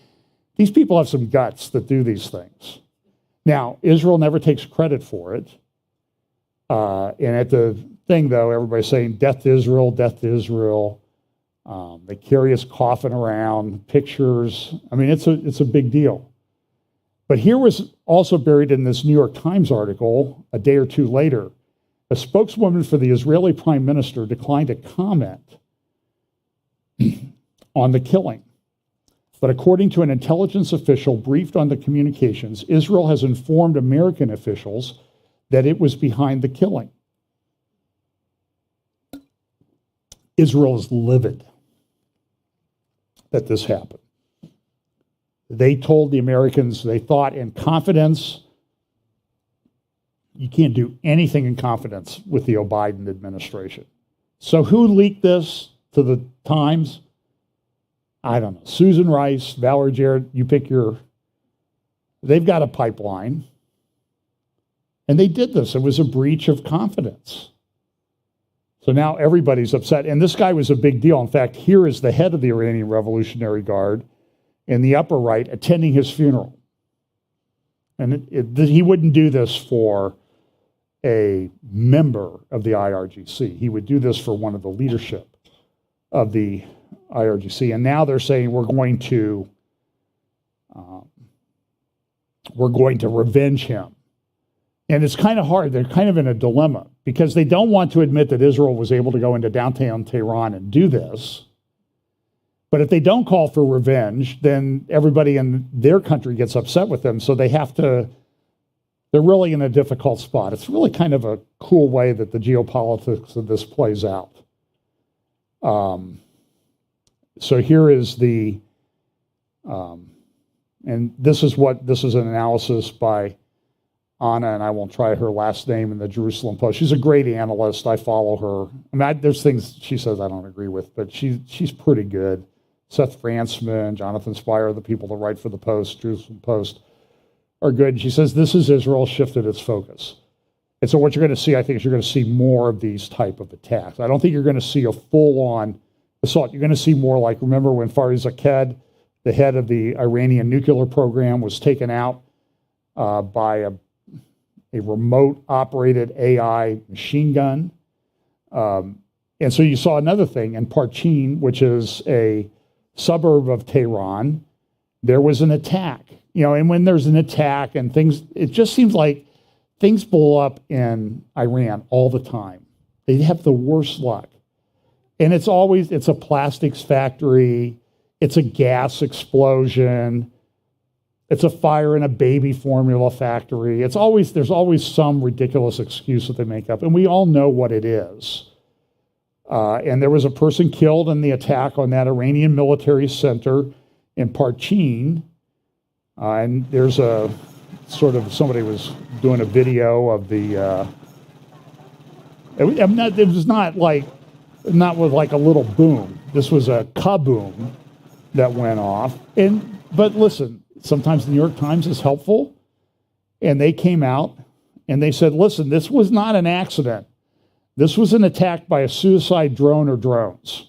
these people have some guts that do these things. Now, Israel never takes credit for it. And at the thing, though, everybody's saying, death to Israel, death to Israel. They carry his coffin around, pictures. I mean, it's a big deal. But here was also buried in this New York Times article a day or two later, a spokeswoman for the Israeli prime minister declined to comment on the killing. But according to an intelligence official briefed on the communications, Israel has informed American officials that it was behind the killing. Israel is livid that this happened. They told the Americans, they thought in confidence, you can't do anything in confidence with the Biden administration. So who leaked this to the Times? I don't know. Susan Rice, Valerie Jarrett, you pick they've got a pipeline. And they did this. It was a breach of confidence. So now everybody's upset. And this guy was a big deal. In fact, here is the head of the Iranian Revolutionary Guard in the upper right attending his funeral. And he wouldn't do this for a member of the IRGC. He would do this for one of the leadership of the IRGC. And now they're saying we're going to revenge him. And it's kind of hard. They're kind of in a dilemma because they don't want to admit that Israel was able to go into downtown Tehran and do this. But if they don't call for revenge, then everybody in their country gets upset with them. So they're really in a difficult spot. It's really kind of a cool way that the geopolitics of this plays out. So here is and this is an analysis by Anna, and I won't try her last name, in the Jerusalem Post. She's a great analyst. I follow her. I mean, there's things she says I don't agree with, but she's pretty good. Seth Frantzman, Jonathan Spire, the people that write for the Post, Jerusalem Post, are good. She says this is Israel shifted its focus. And so what you're going to see, I think, is you're going to see more of these type of attacks. I don't think you're going to see a full-on assault. You're going to see more like, remember when Fareed Zaked, the head of the Iranian nuclear program, was taken out by a remote-operated AI machine gun. And so you saw another thing in Parchin, which is a suburb of Tehran. There was an attack. And when there's an attack and things, it just seems like things blow up in Iran all the time. They have the worst luck. And it's a plastics factory. It's a gas explosion. It's a fire in a baby formula factory. There's always some ridiculous excuse that they make up. And we all know what it is. And there was a person killed in the attack on that Iranian military center in Parchin. And there's somebody was doing a video of it was not with like a little boom. This was a kaboom that went off. But listen, sometimes the New York Times is helpful. And they came out and they said, listen, this was not an accident. This was an attack by a suicide drone or drones.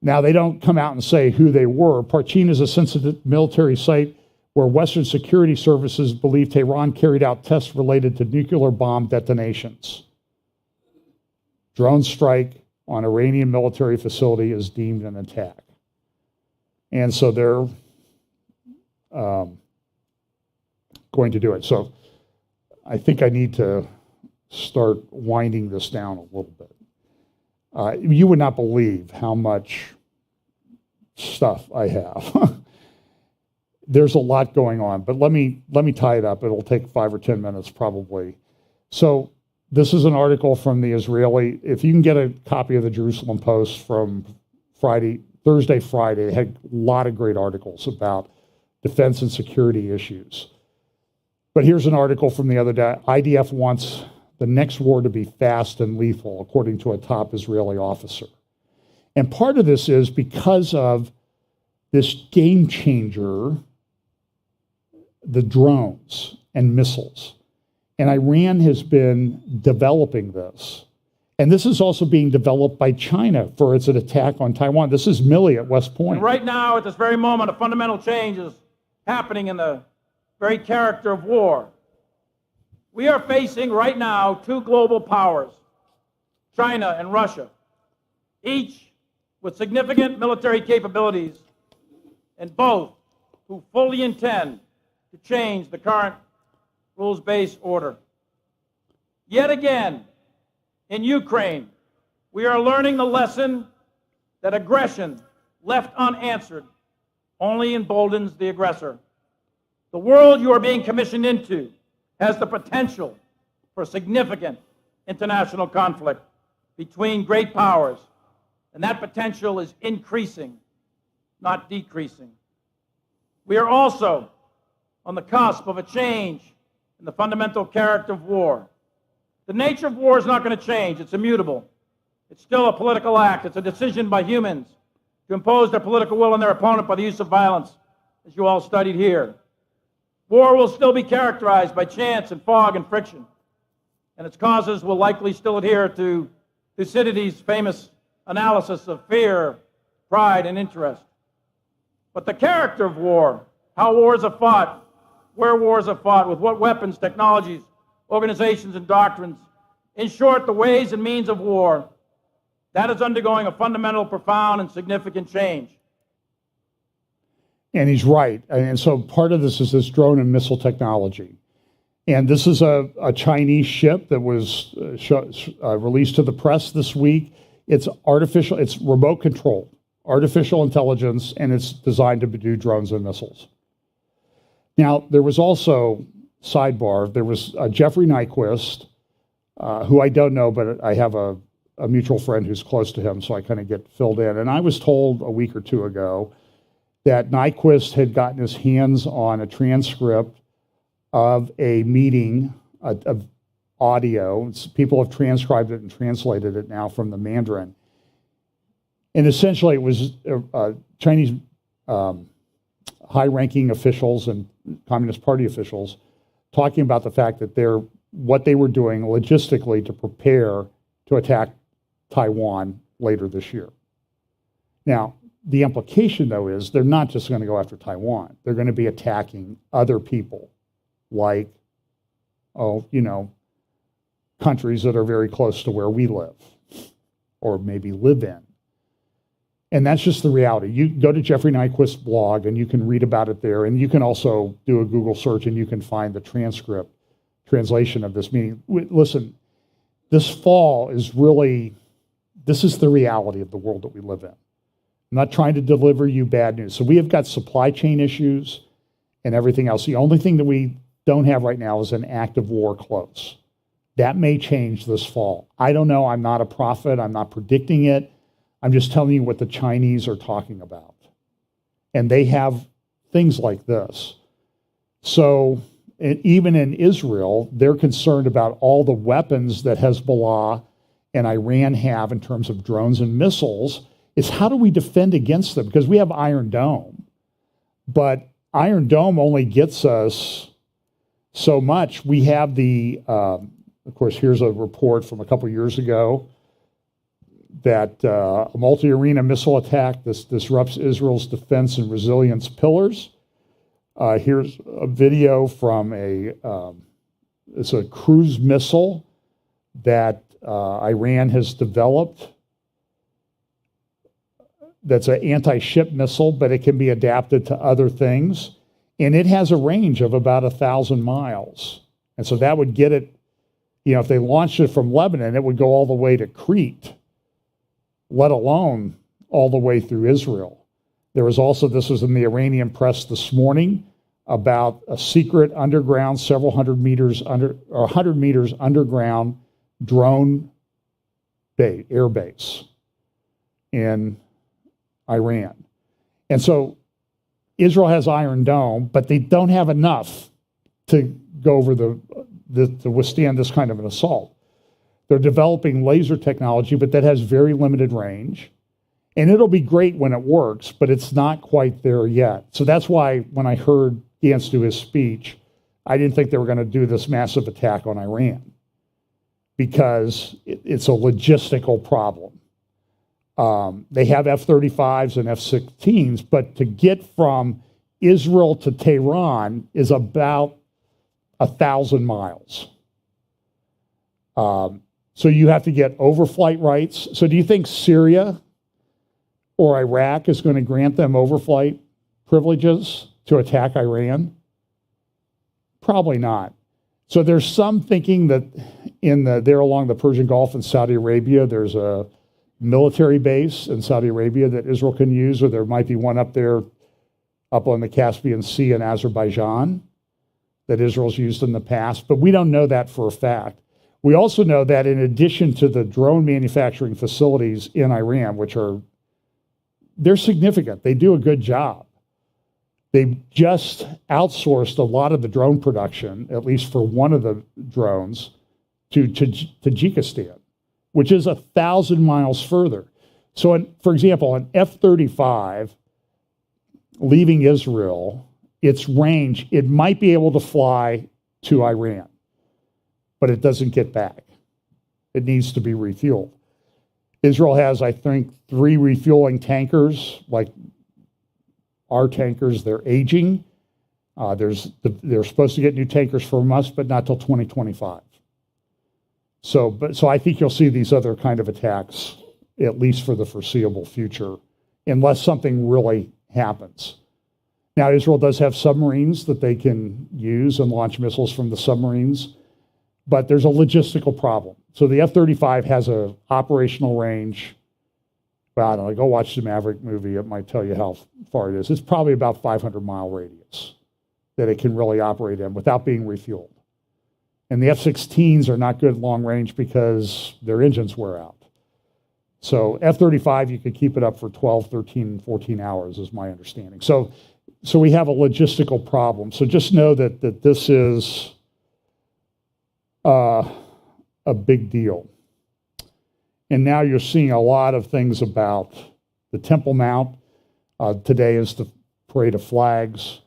Now, they don't come out and say who they were. Parchin is a sensitive military site where Western security services believe Tehran carried out tests related to nuclear bomb detonations. Drone strike on Iranian military facility is deemed an attack. And so going to do it. So I think I need to start winding this down a little bit. You would not believe how much stuff I have. There's a lot going on, but let me tie it up. It'll take 5 or 10 minutes probably. So this is an article from the Israeli. If you can get a copy of the Jerusalem Post from Thursday, Friday, they had a lot of great articles about defense and security issues. But here's an article from the other day. IDF wants the next war to be fast and lethal, according to a top Israeli officer. And part of this is because of this game changer, the drones and missiles. And Iran has been developing this. And this is also being developed by China for its attack on Taiwan. This is Milley at West Point. And right now, at this very moment, a fundamental change is happening in the very character of war. We are facing right now two global powers, China and Russia, each with significant military capabilities, and both who fully intend to change the current rules-based order. Yet again, in Ukraine, we are learning the lesson that aggression left unanswered only emboldens the aggressor. The world you are being commissioned into has the potential for significant international conflict between great powers, and that potential is increasing, not decreasing. We are also on the cusp of a change in the fundamental character of war. The nature of war is not going to change. It's immutable. It's still a political act. It's a decision by humans to impose their political will on their opponent by the use of violence, as you all studied here. War will still be characterized by chance and fog and friction, and its causes will likely still adhere to Thucydides' famous analysis of fear, pride, and interest. But the character of war, how wars are fought, where wars are fought, with what weapons, technologies, organizations, and doctrines, in short, the ways and means of war, that is undergoing a fundamental, profound, and significant change. And he's right. And so part of this is this drone and missile technology. And this is a Chinese ship that was released to the press this week. It's artificial, it's remote controlled, artificial intelligence, and it's designed to do drones and missiles. Now, there was also, sidebar, there was Jeffrey Nyquist, who I don't know, but I have a mutual friend who's close to him, so I kind of get filled in. And I was told a week or two ago that Nyquist had gotten his hands on a transcript of a meeting of audio. People have transcribed it and translated it now from the Mandarin. And essentially it was Chinese high-ranking officials and Communist Party officials talking about the fact that what they were doing logistically to prepare to attack Taiwan later this year. Now, the implication, though, is they're not just going to go after Taiwan. They're going to be attacking other people, like, countries that are very close to where we live, or maybe live in. And that's just the reality. You go to Jeffrey Nyquist's blog, and you can read about it there, and you can also do a Google search, and you can find the transcript, translation of this meeting. Listen, this fall is really, this is the reality of the world that we live in. I'm not trying to deliver you bad news. So we have got supply chain issues and everything else. The only thing that we don't have right now is an active war close. That may change this fall. I don't know. I'm not a prophet. I'm not predicting it. I'm just telling you what the Chinese are talking about. And they have things like this. So even in Israel, they're concerned about all the weapons that Hezbollah and Iran have in terms of drones and missiles. Is how do we defend against them? Because we have Iron Dome, but Iron Dome only gets us so much. We have of course, here's a report from a couple years ago that a multi-arena missile attack disrupts Israel's defense and resilience pillars. Here's a video from it's a cruise missile that Iran has developed. That's an anti-ship missile, but it can be adapted to other things. And it has a range of about 1,000 miles. And so that would get it, if they launched it from Lebanon, it would go all the way to Crete, let alone all the way through Israel. There was also, this was in the Iranian press this morning, about a secret underground, several hundred meters under, or 100 meters underground drone air base in Iran. And so Israel has Iron Dome, but they don't have enough to go over to withstand this kind of an assault. They're developing laser technology, but that has very limited range. And it'll be great when it works, but it's not quite there yet. So that's why when I heard Gantz do his speech, I didn't think they were going to do this massive attack on Iran, because it's a logistical problem. They have F-35s and F-16s, but to get from Israel to Tehran is about 1,000 miles. So you have to get overflight rights. So do you think Syria or Iraq is going to grant them overflight privileges to attack Iran? Probably not. So there's some thinking that there along the Persian Gulf in Saudi Arabia, there's a military base in Saudi Arabia that Israel can use, or there might be one up there, up on the Caspian Sea in Azerbaijan that Israel's used in the past, but we don't know that for a fact. We also know that in addition to the drone manufacturing facilities in Iran, they're significant, they do a good job. They've just outsourced a lot of the drone production, at least for one of the drones, to Tajikistan, which is 1,000 miles further. So, for example, an F-35 leaving Israel, its range, it might be able to fly to Iran, but it doesn't get back. It needs to be refueled. Israel has, I think, 3 refueling tankers, like our tankers. They're aging. They're supposed to get new tankers from us, but not till 2025. So I think you'll see these other kind of attacks, at least for the foreseeable future, unless something really happens. Now, Israel does have submarines that they can use and launch missiles from the submarines, but there's a logistical problem. So the F-35 has an operational range. Well, I don't know, go watch the Maverick movie. It might tell you how far it is. It's probably about 500-mile radius that it can really operate in without being refueled. And the F-16s are not good long range because their engines wear out. So F-35, you could keep it up for 12, 13, 14 hours is my understanding. So we have a logistical problem. So just know that this is a big deal. And now you're seeing a lot of things about the Temple Mount. Today is the Parade of Flags.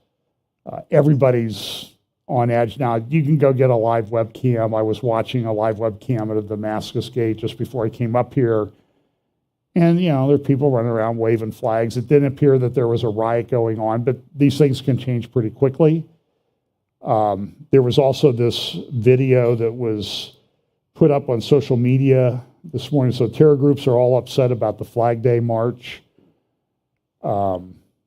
Everybody's on edge. Now, you can go get a live webcam. I was watching a live webcam at the Damascus Gate just before I came up here. And, there are people running around waving flags. It didn't appear that there was a riot going on, but these things can change pretty quickly. There was also this video that was put up on social media this morning. So terror groups are all upset about the Flag Day March.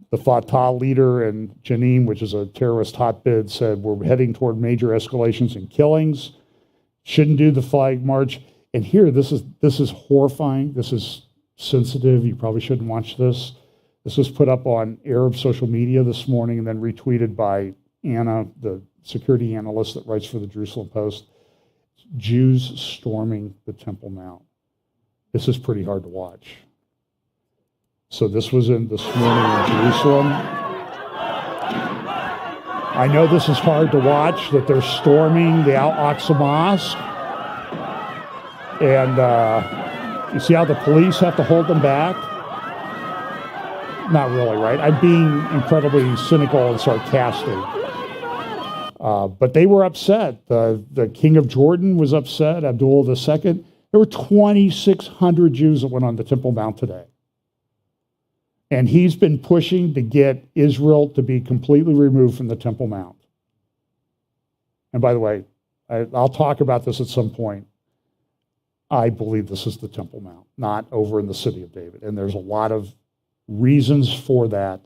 The Fatah leader in Jenin, which is a terrorist hotbed, said we're heading toward major escalations and killings. Shouldn't do the flag march. And here, this is horrifying. This is sensitive. You probably shouldn't watch this. This was put up on Arab social media this morning and then retweeted by Anna, the security analyst that writes for the Jerusalem Post. Jews storming the Temple Mount. This is pretty hard to watch. So this was this morning in Jerusalem. I know this is hard to watch, that they're storming the Al-Aqsa Mosque. And you see how the police have to hold them back? Not really, right? I'm being incredibly cynical and sarcastic. But they were upset. The king of Jordan was upset, Abdullah II. There were 2,600 Jews that went on the Temple Mount today. And he's been pushing to get Israel to be completely removed from the Temple Mount. And by the way, I'll talk about this at some point. I believe this is the Temple Mount, not over in the city of David. And there's a lot of reasons for that.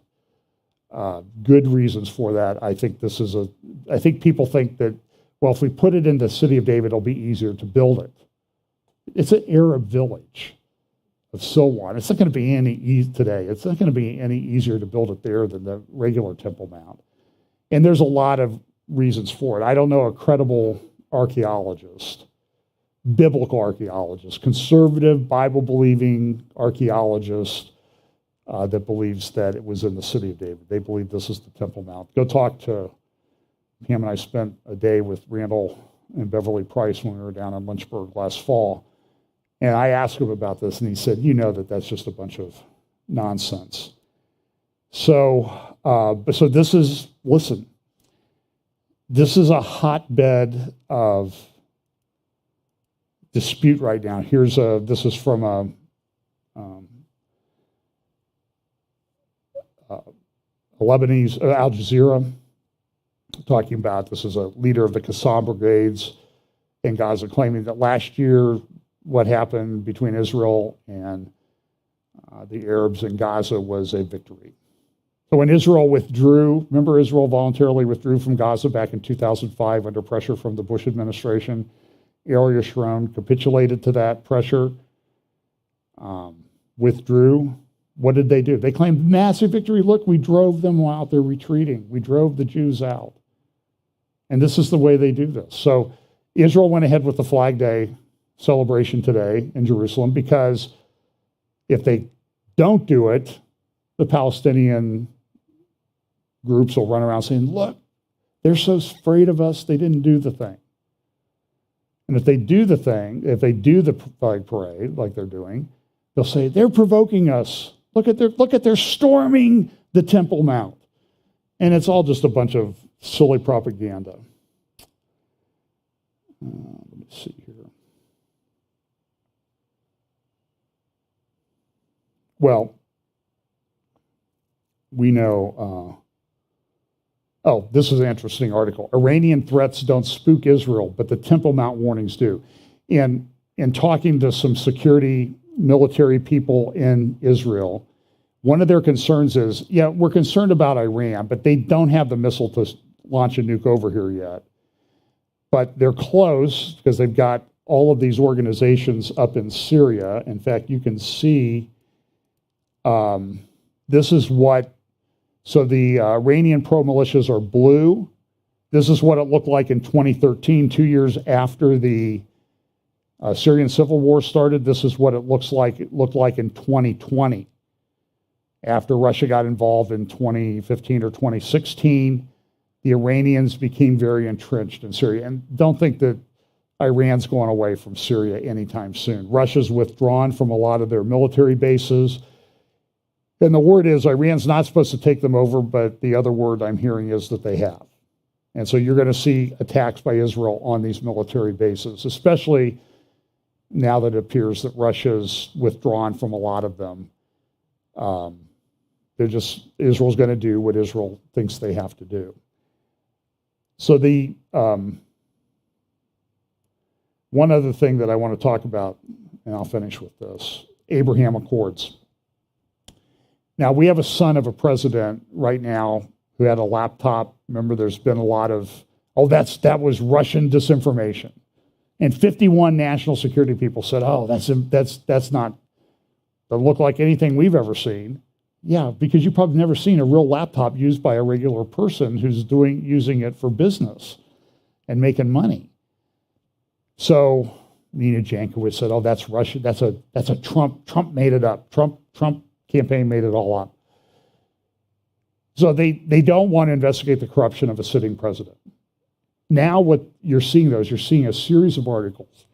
good reasons for that. I think I think people think that, well, if we put it in the city of David, it'll be easier to build it. It's an Arab village of Silwan. It's not going to be any today. It's not going to be any easier to build it there than the regular Temple Mount. And there's a lot of reasons for it. I don't know a credible archaeologist, biblical archaeologist, conservative, Bible-believing archaeologist that believes that it was in the city of David. They believe this is the Temple Mount. Go talk to him, and I spent a day with Randall and Beverly Price when we were down in Lynchburg last fall. And I asked him about this, and he said, you know that's just a bunch of nonsense. So, so this is, listen, this is a hotbed of dispute right now. This is from a Lebanese, Al Jazeera, talking about this is a leader of the Qassam brigades in Gaza, claiming that last year what happened between Israel and the Arabs in Gaza was a victory. So when Israel withdrew, remember Israel voluntarily withdrew from Gaza back in 2005 under pressure from the Bush administration. Ariel Sharon capitulated to that pressure, withdrew. What did they do? They claimed massive victory. Look, we drove them out. They're retreating. We drove the Jews out. And this is the way they do this. So Israel went ahead with the Flag Day celebration today in Jerusalem because if they don't do it, the Palestinian groups will run around saying, look, they're so afraid of us, they didn't do the thing. And if they do the thing, if they do the flag parade like they're doing, they'll say, they're provoking us. Look at their storming the Temple Mount. And it's all just a bunch of silly propaganda. Let me see here. Well, we know, this is an interesting article. Iranian threats don't spook Israel, but the Temple Mount warnings do. In talking to some security military people in Israel, one of their concerns is, yeah, we're concerned about Iran, but they don't have the missile to launch a nuke over here yet. But they're close because they've got all of these organizations up in Syria. In fact, you can see this is what, so the Iranian pro-militias are blue. This is what it looked like in 2013, 2 years after the Syrian civil war started. This is what it looked like in 2020, after Russia got involved in 2015 or 2016. The Iranians became very entrenched in Syria. And don't think that Iran's going away from Syria anytime soon. Russia's withdrawn from a lot of their military bases. And the word is Iran's not supposed to take them over, but the other word I'm hearing is that they have. And so you're going to see attacks by Israel on these military bases, especially now that it appears that Russia's withdrawn from a lot of them. Israel's going to do what Israel thinks they have to do. So the one other thing that I want to talk about, and I'll finish with this, Abraham Accords. Now, we have a son of a president right now who had a laptop. Remember, there's been a lot of, that was Russian disinformation. And 51 national security people said, that's not, doesn't look like anything we've ever seen. Yeah, because you've probably never seen a real laptop used by a regular person who's using it for business and making money. So Nina Jankowicz said, that's Russia. That's a Trump made it up. Trump campaign made it all up. So they don't want to investigate the corruption of a sitting president. Now what you're seeing a series of articles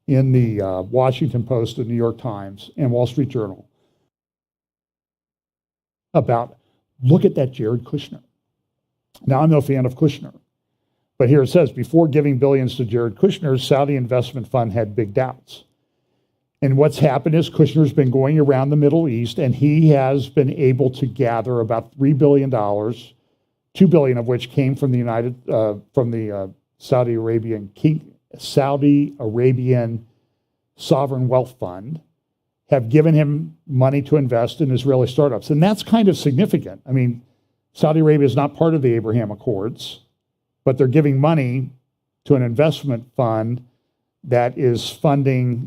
in the Washington Post, the New York Times, and Wall Street Journal about, look at that Jared Kushner. Now, I'm no fan of Kushner, but here it says, before giving billions to Jared Kushner's Saudi investment fund had big doubts. And what's happened is Kushner's been going around the Middle East, and he has been able to gather about $3 billion, $2 billion of which came from the Saudi Arabian Sovereign Wealth Fund, have given him money to invest in Israeli startups. And that's kind of significant. I mean, Saudi Arabia is not part of the Abraham Accords, but they're giving money to an investment fund that is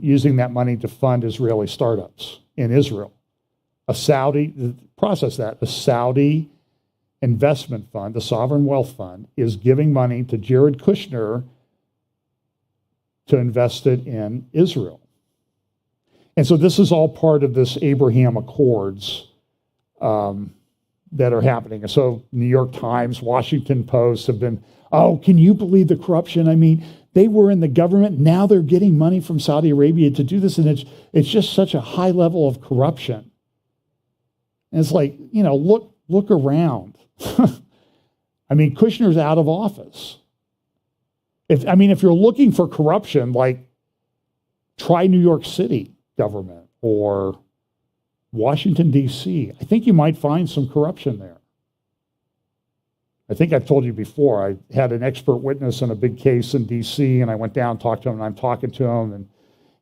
using that money to fund Israeli startups in Israel. A Saudi investment fund, the Sovereign Wealth Fund, is giving money to Jared Kushner to invest it in Israel. And so this is all part of this Abraham Accords that are happening. And so New York Times, Washington Post have been, oh, can you believe the corruption? I mean, they were in the government, now they're getting money from Saudi Arabia to do this, and it's just such a high level of corruption. And it's like, look around. I mean, Kushner's out of office. If you're looking for corruption, like, try New York City government or Washington, D.C. I think you might find some corruption there. I think I've told you before, I had an expert witness in a big case in D.C., and I went down and talked to him, and I'm talking to him, and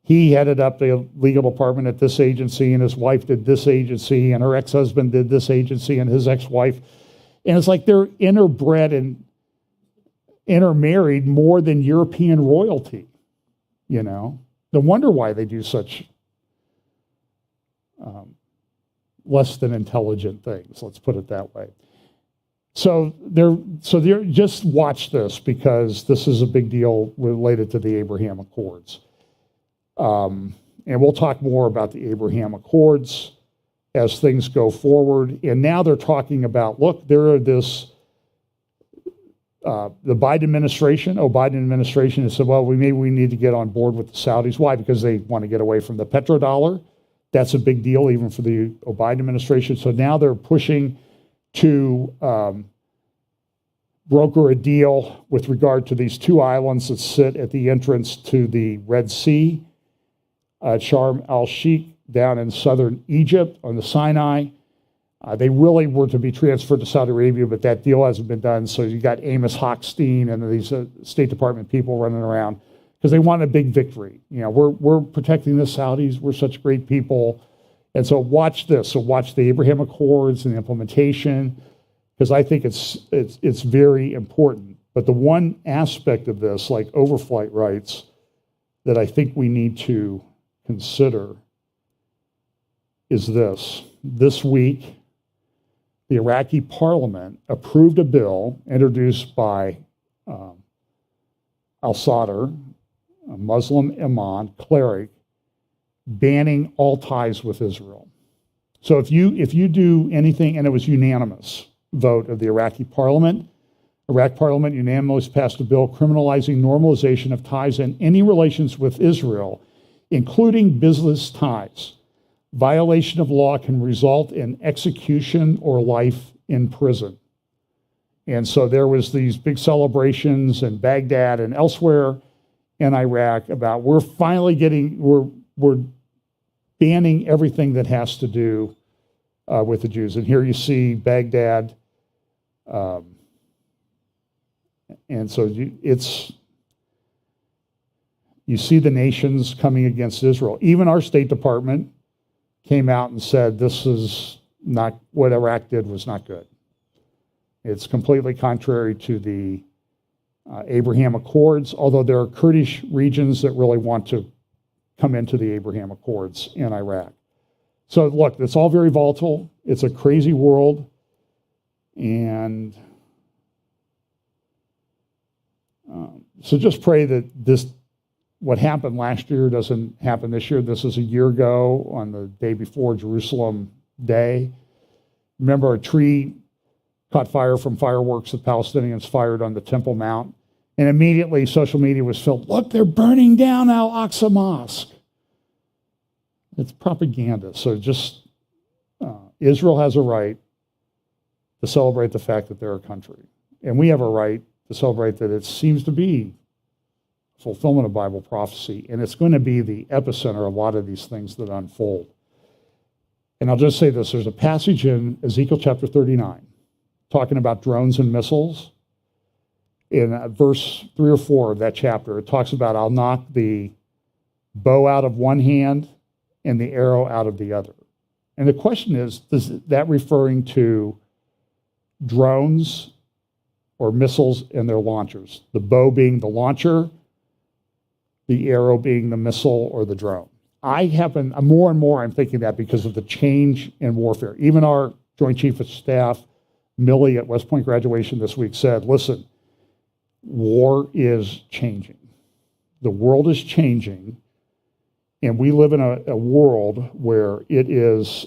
he headed up the legal department at this agency, and his wife did this agency, and her ex-husband did this agency, and his ex-wife. And it's like they're interbred and intermarried more than European royalty, No wonder why they do such less than intelligent things, let's put it that way. So they're just watch this, because this is a big deal related to the Abraham Accords. And we'll talk more about the Abraham Accords as things go forward. And now they're talking about, look, there are the Biden administration has said, well, maybe we need to get on board with the Saudis. Why? Because they want to get away from the petrodollar. That's a big deal even for the Biden administration. So now they're pushing to broker a deal with regard to these two islands that sit at the entrance to the Red Sea, Sharm el-Sheikh down in southern Egypt on the Sinai. They really were to be transferred to Saudi Arabia, but that deal hasn't been done. So you got Amos Hochstein and these State Department people running around because they want a big victory. We're protecting the Saudis. We're such great people. And so watch this. So watch the Abraham Accords and the implementation, because I think it's very important. But the one aspect of this, like overflight rights, that I think we need to consider is this. This week, the Iraqi parliament approved a bill introduced by al-Sadr, a Muslim imam, cleric, banning all ties with Israel. So if you do anything, and it was unanimous vote of the Iraqi parliament unanimously passed a bill criminalizing normalization of ties and any relations with Israel, including business ties. Violation of law can result in execution or life in prison. And so there was these big celebrations in Baghdad and elsewhere in Iraq about we're banning everything that has to do with the Jews. And here you see Baghdad, and so you see the nations coming against Israel. Even our State Department came out and said this is not, what Iraq did was not good. It's completely contrary to the Abraham Accords, although there are Kurdish regions that really want to come into the Abraham Accords in Iraq. So look, it's all very volatile. It's a crazy world. And so just pray that what happened last year doesn't happen this year. This is a year ago on the day before Jerusalem Day. Remember, a tree caught fire from fireworks that Palestinians fired on the Temple Mount. And immediately social media was filled, look, they're burning down Al-Aqsa Mosque. It's propaganda. So just Israel has a right to celebrate the fact that they're a country. And we have a right to celebrate that it seems to be fulfillment of Bible prophecy. And it's going to be the epicenter of a lot of these things that unfold. And I'll just say this. There's a passage in Ezekiel chapter 39 talking about drones and missiles. In verse 3 or 4 of that chapter, it talks about, I'll knock the bow out of one hand and the arrow out of the other. And the question is that referring to drones or missiles and their launchers. The bow being the launcher, the arrow being the missile or the drone. More and more I'm thinking that because of the change in warfare. Even our Joint Chief of Staff, Millie at West Point graduation this week said, listen, war is changing. The world is changing, and we live in a world where it is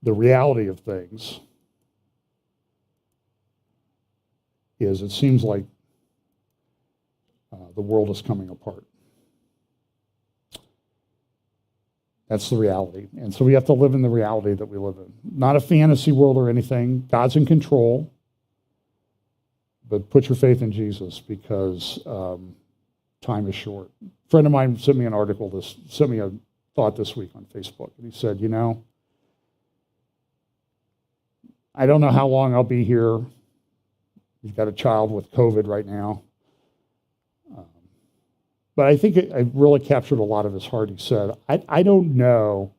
the reality of things is it seems like the world is coming apart. That's the reality. And so we have to live in the reality that we live in. Not a fantasy world or anything. God's in control. But put your faith in Jesus because time is short. A friend of mine sent me a thought this week on Facebook. And he said, I don't know how long I'll be here. He's got a child with COVID right now. But I think it really captured a lot of his heart. He said, I don't know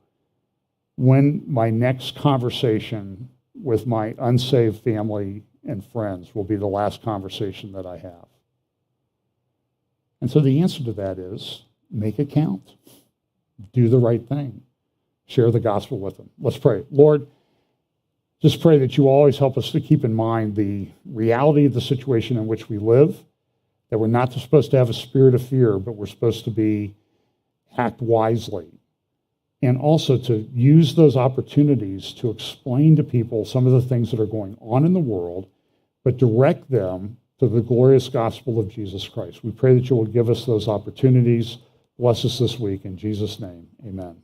when my next conversation with my unsaved family and friends will be the last conversation that I have. And so the answer to that is make it count. Do the right thing. Share the gospel with them. Let's pray. Lord, just pray that you always help us to keep in mind the reality of the situation in which we live, that we're not supposed to have a spirit of fear, but we're supposed to act wisely. And also to use those opportunities to explain to people some of the things that are going on in the world, but direct them to the glorious gospel of Jesus Christ. We pray that you will give us those opportunities. Bless us this week. In Jesus' name, amen.